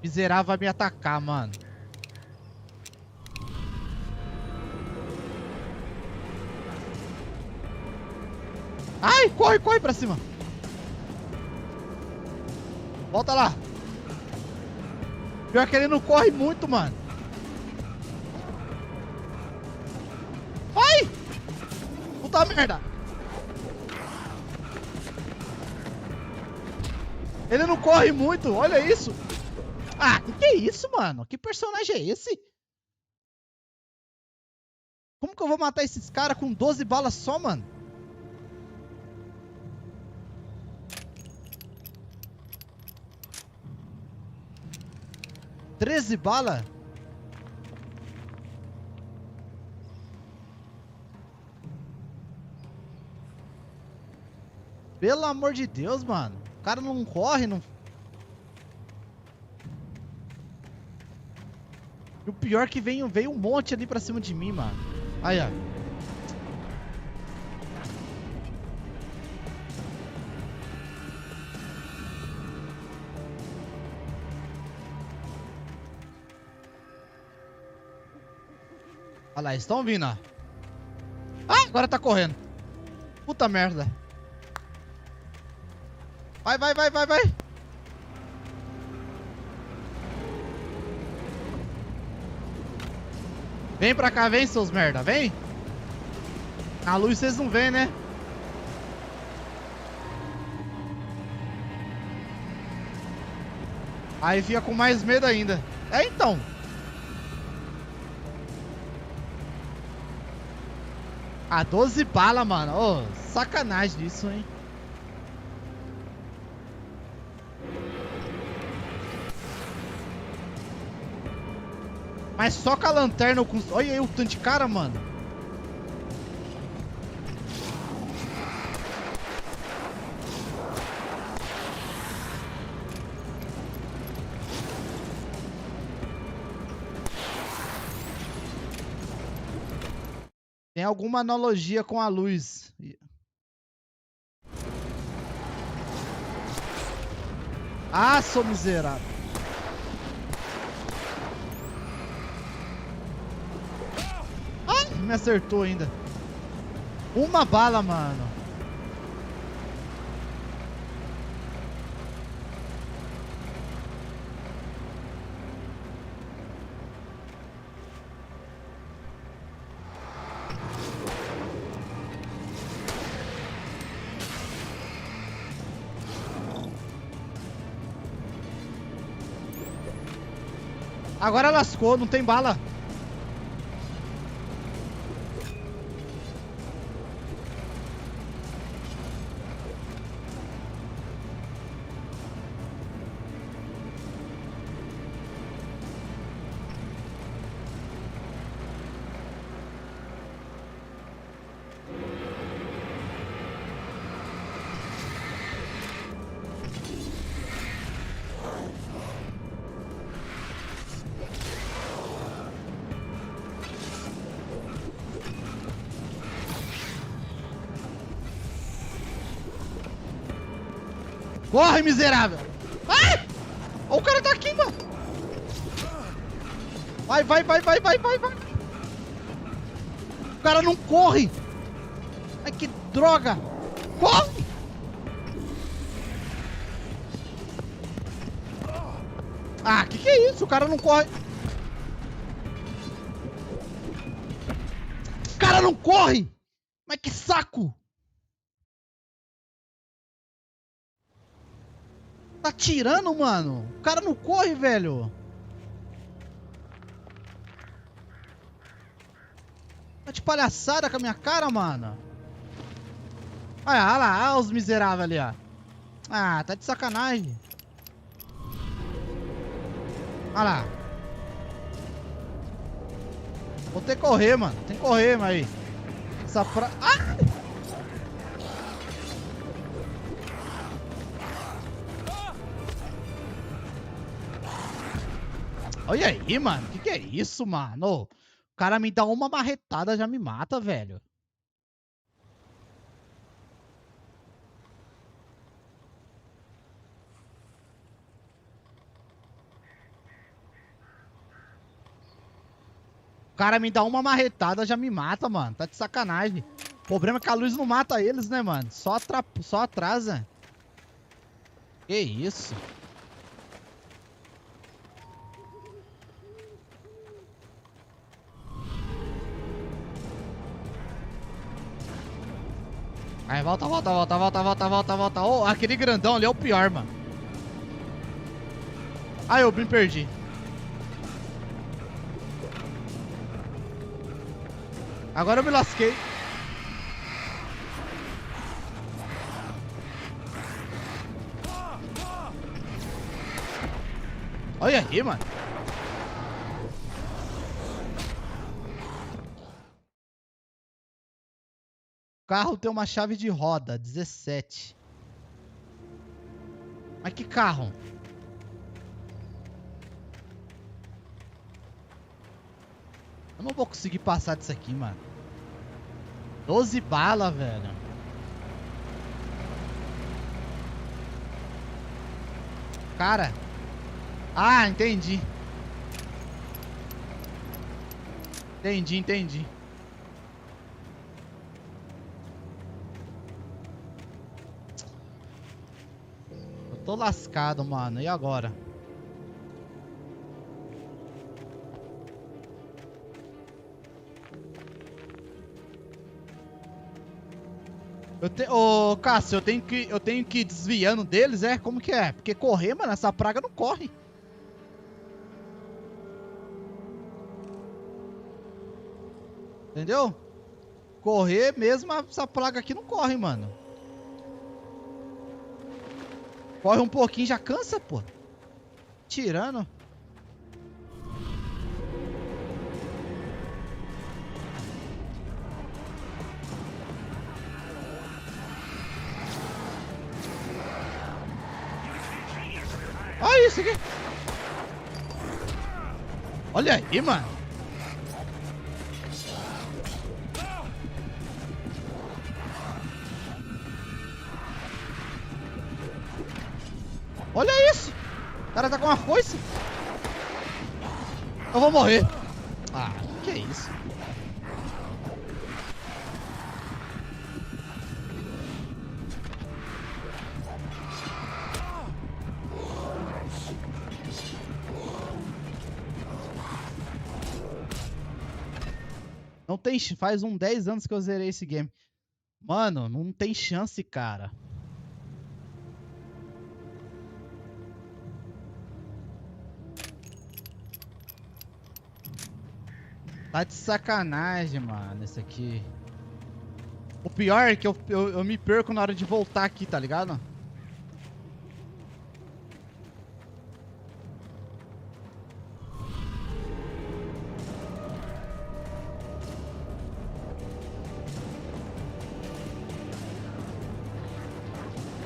Miserável vai me atacar, mano. Ai, corre, corre pra cima. Volta lá. Pior que ele não corre muito, mano. Ai! Puta merda. Ele não corre muito, olha isso. Ah, que é isso, mano? Que personagem é esse? Como que eu vou matar esses caras com 12 balas só, mano? $13 balas? Pelo amor de Deus, mano. O cara não corre, não... E o pior é que veio um monte ali pra cima de mim, mano. Aí, ó. Olha lá, eles estão vindo, ó. Ah, agora tá correndo. Puta merda. Vai, vai, vai, vai, vai. Vem pra cá, vem, seus merda, vem. A luz vocês não veem, né? Aí fica com mais medo ainda. É, então. Ah, 12 balas, mano. Ô, sacanagem isso, hein? Mas só com a lanterna eu consigo... Olha aí o tanto de cara, mano. Tem alguma analogia com a luz. Ah, sou miserável. Me acertou ainda. Uma bala, mano. Agora lascou, não tem bala. Corre, miserável! Ai! Ó, o cara tá aqui, mano! Vai, vai, vai, vai, vai, vai, vai! O cara não corre! Ai, que droga! Corre! Ah, que é isso? O cara não corre! O cara não corre! Mas que saco! Tá atirando, mano. O cara não corre, velho. Tá de palhaçada com a minha cara, mano. Olha lá, olha os miseráveis ali, ó. Ah, tá de sacanagem. Olha lá. Vou ter que correr, mano. Tem que correr, mas aí. Essa pra... Ah! Olha aí, mano. Que é isso, mano? O cara me dá uma marretada, já me mata, velho. O cara me dá uma marretada, já me mata, mano. Tá de sacanagem. O problema é que a luz não mata eles, né, mano? Só atrasa. Que isso? Aí, volta. Oh, aquele grandão ali é o pior, mano. Ai, eu me perdi. Agora eu me lasquei. Olha aí, mano. O carro tem uma chave de roda, 17. Mas que carro? Eu não vou conseguir passar disso aqui, mano. 12 balas, velho. Cara. Ah, entendi. Entendi. Eu tô lascado, mano. E agora? Ô, Cássio, eu tenho que ir desviando deles, é? Como que é? Porque correr, mano, essa praga não corre. Entendeu? Correr mesmo, essa plaga aqui não corre, mano. Corre um pouquinho, já cansa, pô. Tirando. Olha isso aqui. Olha aí, mano. Olha isso. O cara tá com uma foice. Eu vou morrer. Ah, que é isso? Não tem, faz 10 anos que eu zerei esse game. Mano, não tem chance, cara. Tá de sacanagem, mano, esse aqui. O pior é que eu me perco na hora de voltar aqui, tá ligado?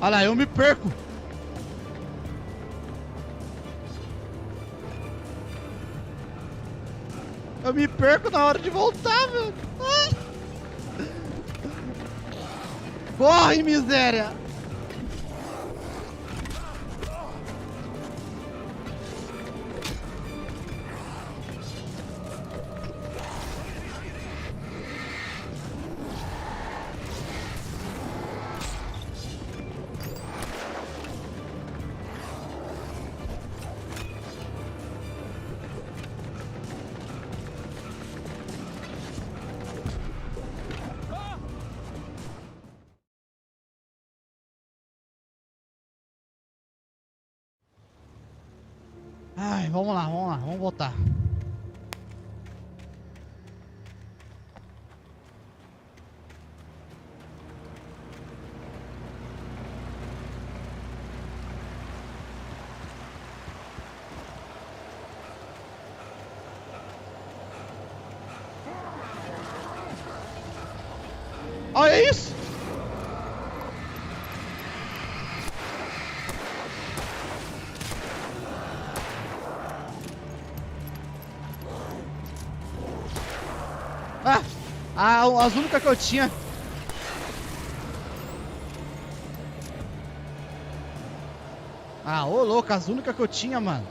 Olha lá, eu me perco. Eu me perco na hora de voltar, velho. Corre, miséria. Ai, vamos lá, vamos voltar. Olha isso! As únicas que eu tinha. Ô louco, as únicas que eu tinha, mano.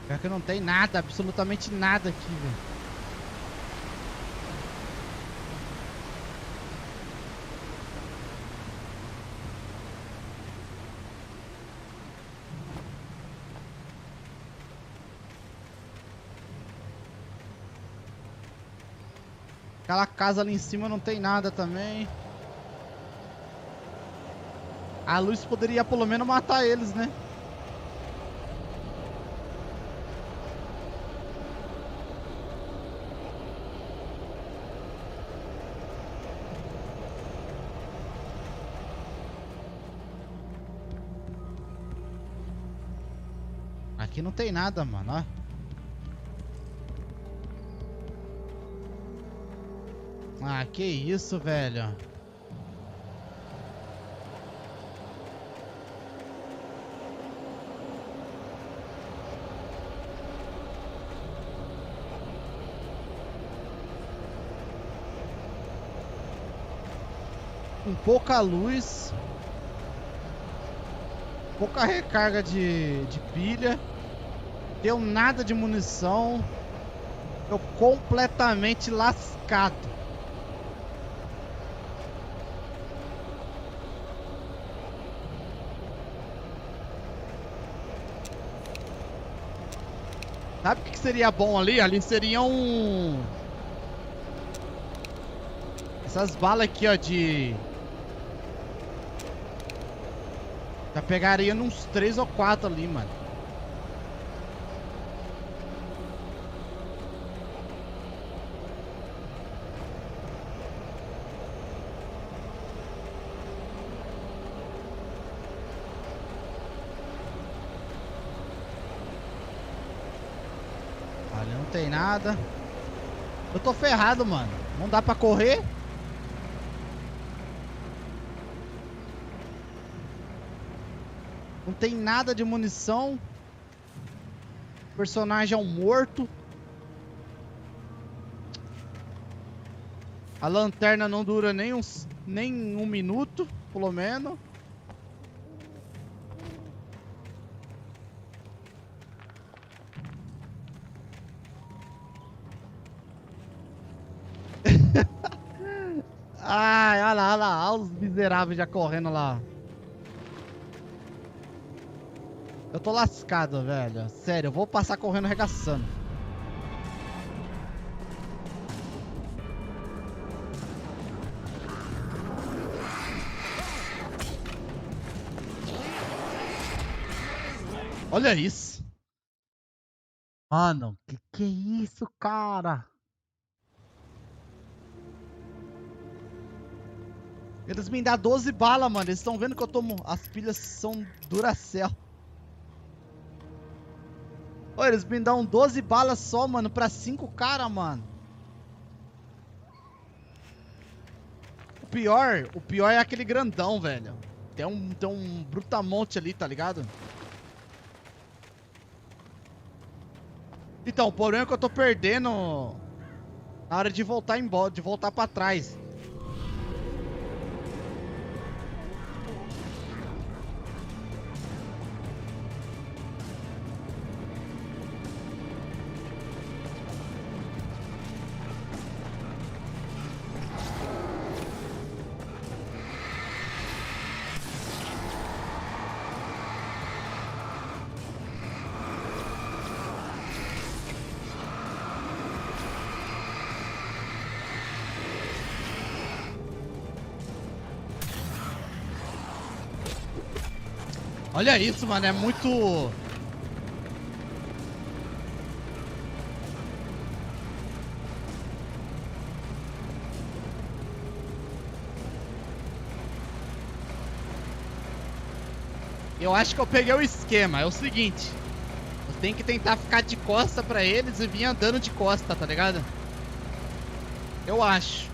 Pior que não tem nada, absolutamente nada aqui, velho. Aquela casa ali em cima não tem nada também. A luz poderia pelo menos matar eles, né? Aqui não tem nada, mano, ó. Que isso, velho. Com pouca luz, pouca recarga de pilha, deu nada de munição, eu completamente lascado. Sabe o que seria bom ali? Ali seriam essas balas aqui, ó, de... Já pegaria uns 3 ou 4 ali, mano. Ali não tem nada. Eu tô ferrado, mano. Não dá pra correr. Não tem nada de munição. O personagem é um morto. A lanterna não dura nem um minuto, pelo menos. Ai, olha lá, olha os miseráveis já correndo lá. Eu tô lascado, velho. Sério, eu vou passar correndo arregaçando. Olha isso. Mano, que é isso, cara? Eles me dão 12 balas, mano. Eles estão vendo que eu tomo... As pilhas são Duracell. Ô, eles me dão 12 balas só, mano, pra 5 caras, mano. O pior é aquele grandão, velho. Tem um brutamonte ali, tá ligado? Então, o problema é que eu tô perdendo Na hora de voltar embora, de voltar pra trás. Olha isso, mano, é muito... Eu acho que eu peguei o esquema, é o seguinte. Eu tenho que tentar ficar de costa pra eles e vir andando de costa, tá ligado? Eu acho.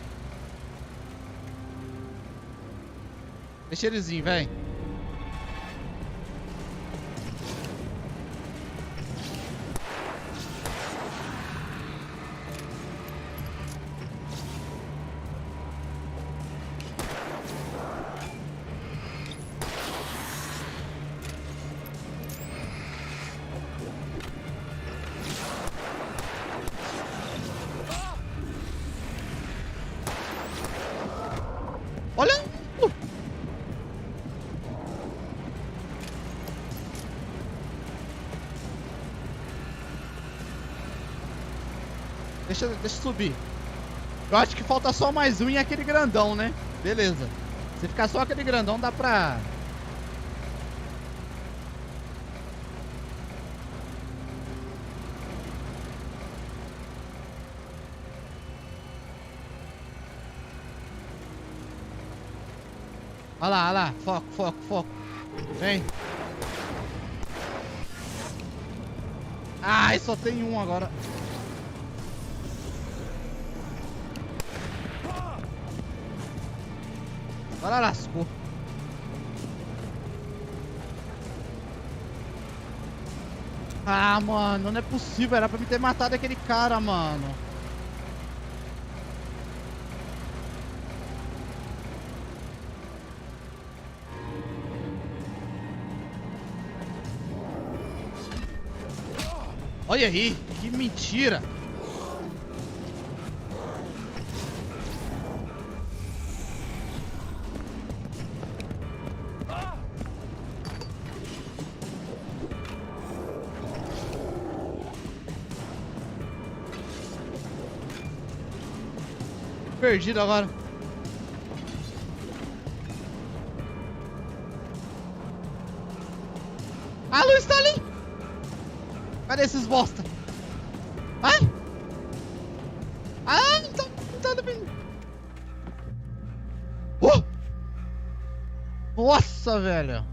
Deixa eles vir, velho. Olha! Deixa subir. Eu acho que falta só mais um e aquele grandão, né? Beleza. Se ficar só aquele grandão, dá pra... Olha lá, foco, foco, foco. Vem. Ai, só tem um agora. Agora lascou. Ah, mano, não é possível. Era pra me ter matado aquele cara, mano. Olha aí, que mentira. Perdido agora. A luz tá ali. Cadê esses bosta? Ai! Ah, não tá vindo. Nossa, velho.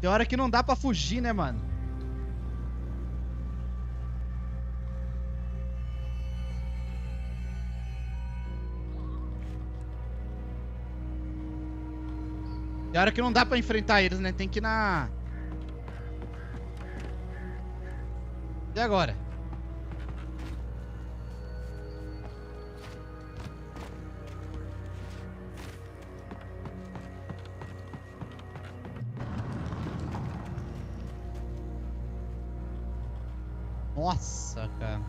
Tem hora que não dá pra fugir, né, mano? Tem hora que não dá pra enfrentar eles, né? Tem que ir na... E agora? Nossa, cara.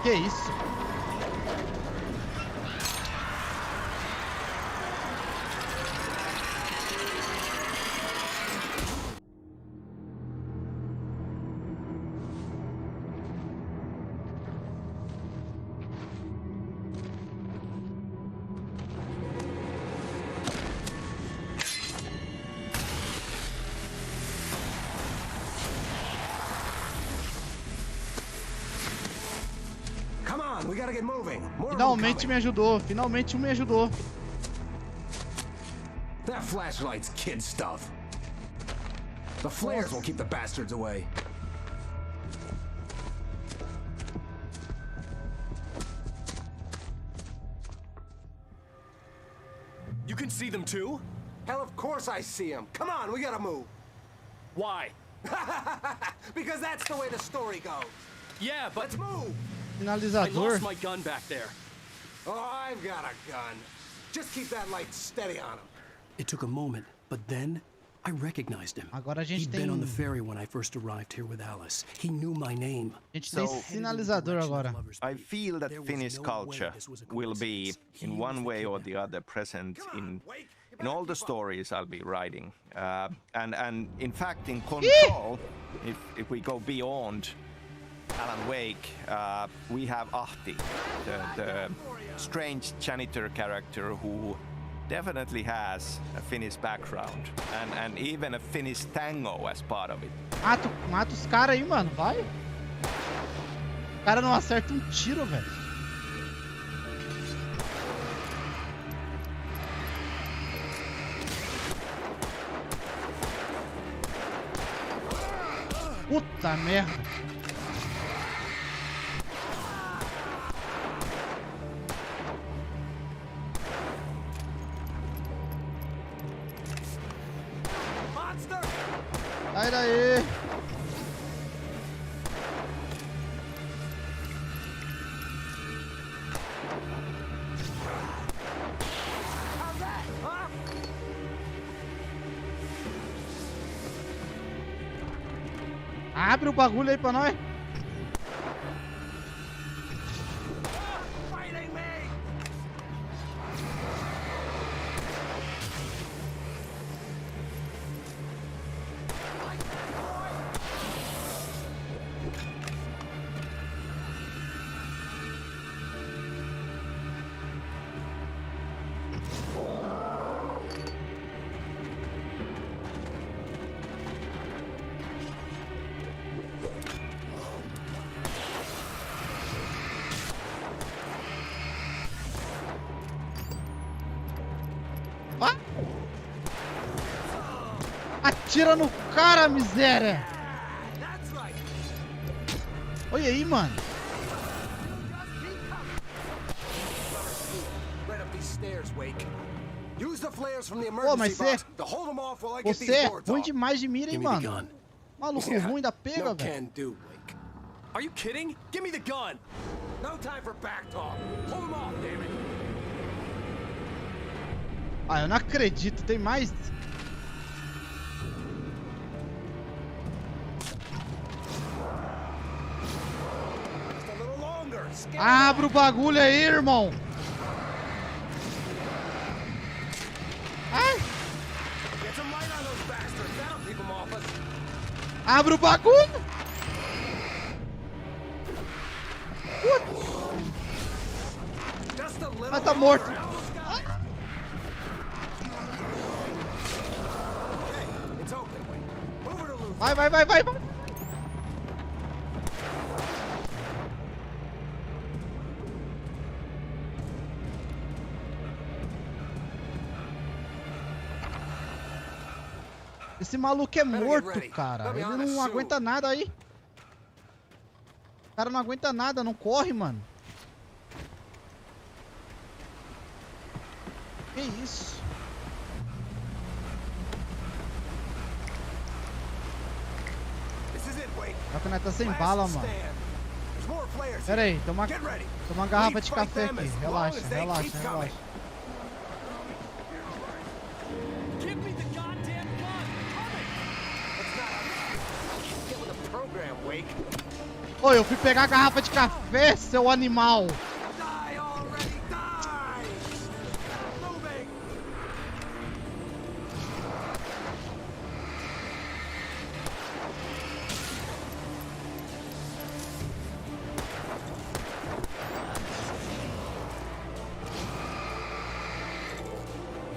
Que isso? We gotta get moving. More Finalmente me ajudou. Finalmente me ajudou. That flashlight's kid stuff. The flares won't keep the bastards away. You can see them too? Hell, of course I see him. Come on, we gotta move. Why? Because that's the way the story goes. Yeah, but... Let's move. I Finalizador. lost my gun back there. Oh, I've got a gun. Just keep that light steady on him. It took a moment, but then I recognized him. Agora a gente He'd tem... been on the ferry when I first arrived here with Alice. He knew my name. A gente tem sinalizador agora. I feel that Finnish culture will be, in one way or the other, present in all the stories I'll be writing. And in fact, in Control, if we go beyond Alan Wake, we have Ahti, the strange janitor character who definitely has a Finnish background and even a Finnish tango as part of it. Mata os caras aí, mano, vai. O cara não acerta um tiro, velho. Puta merda. Sai daí! Abre o bagulho aí pra nós! Atira no cara, miséria! Olha aí, mano. Pô, mas você é ruim demais de mira, hein, mano? Maluco ruim da pega, velho. Are you kidding? Give me the gun. No time for back talk. Hold him off, damn it. Ah, eu não acredito, tem mais. Abre o bagulho aí, irmão. Ai. Abre o bagulho. Mas tá morto. Vai, vai, vai, vai, vai. Esse maluco é morto, cara. Ele não aguenta nada aí. O cara não aguenta nada, não corre, mano. Que isso? Só que nós tá sem bala, mano. Pera aí, toma uma garrafa de café aqui. Relaxa, relaxa, relaxa. Oi, eu fui pegar a garrafa de café, seu animal.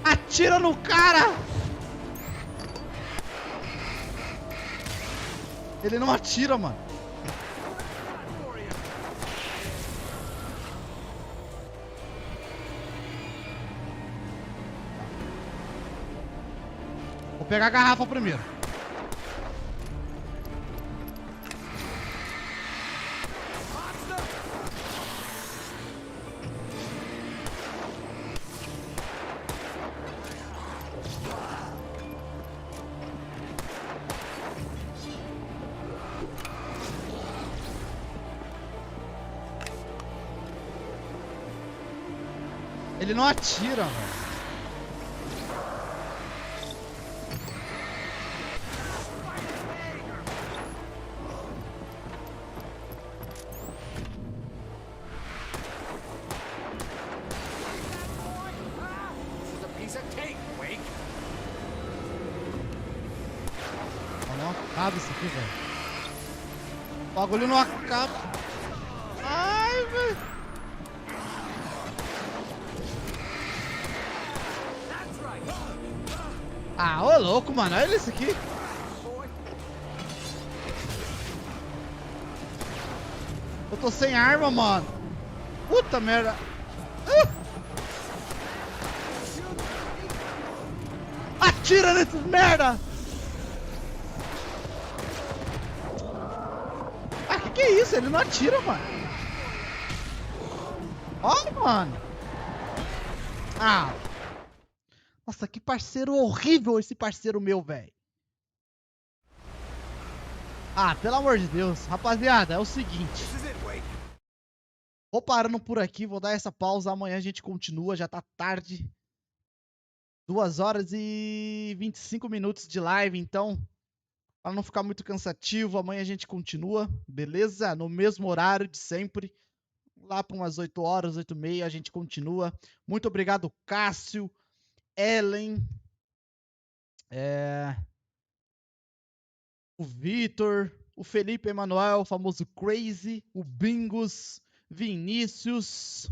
Atira no cara! Ele não atira, mano. Vou pegar a garrafa primeiro. Ele não atira, velho. Não acaba isso aqui, velho. O bagulho não acaba. Ai, velho. Ah, ô louco, mano. Olha isso aqui. Eu tô sem arma, mano. Puta merda. Atira nesses merda. Ah, que é isso? Ele não atira, mano. Olha, mano. Ah. Nossa, que parceiro horrível esse parceiro meu, velho. Ah, pelo amor de Deus. Rapaziada, é o seguinte. Vou parando por aqui, vou dar essa pausa. Amanhã a gente continua, já tá tarde. 2 horas e 25 minutos de live, então, para não ficar muito cansativo, amanhã a gente continua, beleza? No mesmo horário de sempre. Lá para umas 8 horas, 8h30, a gente continua. Muito obrigado, Cássio. Ellen, o Vitor, o Felipe Emanuel, o famoso Crazy, o Bingos, Vinícius,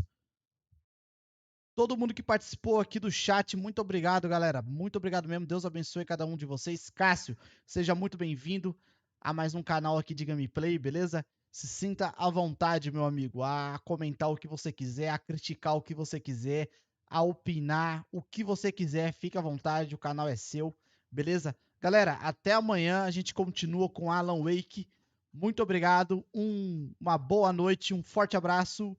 todo mundo que participou aqui do chat, muito obrigado, galera. Muito obrigado mesmo. Deus abençoe cada um de vocês. Cássio, seja muito bem-vindo a mais um canal aqui de gameplay, beleza? Se sinta à vontade, meu amigo, a comentar o que você quiser, a criticar o que você quiser, a opinar o que você quiser. Fica à vontade, o canal é seu, beleza? Galera, até amanhã. A gente continua com Alan Wake. Muito obrigado, uma boa noite, um forte abraço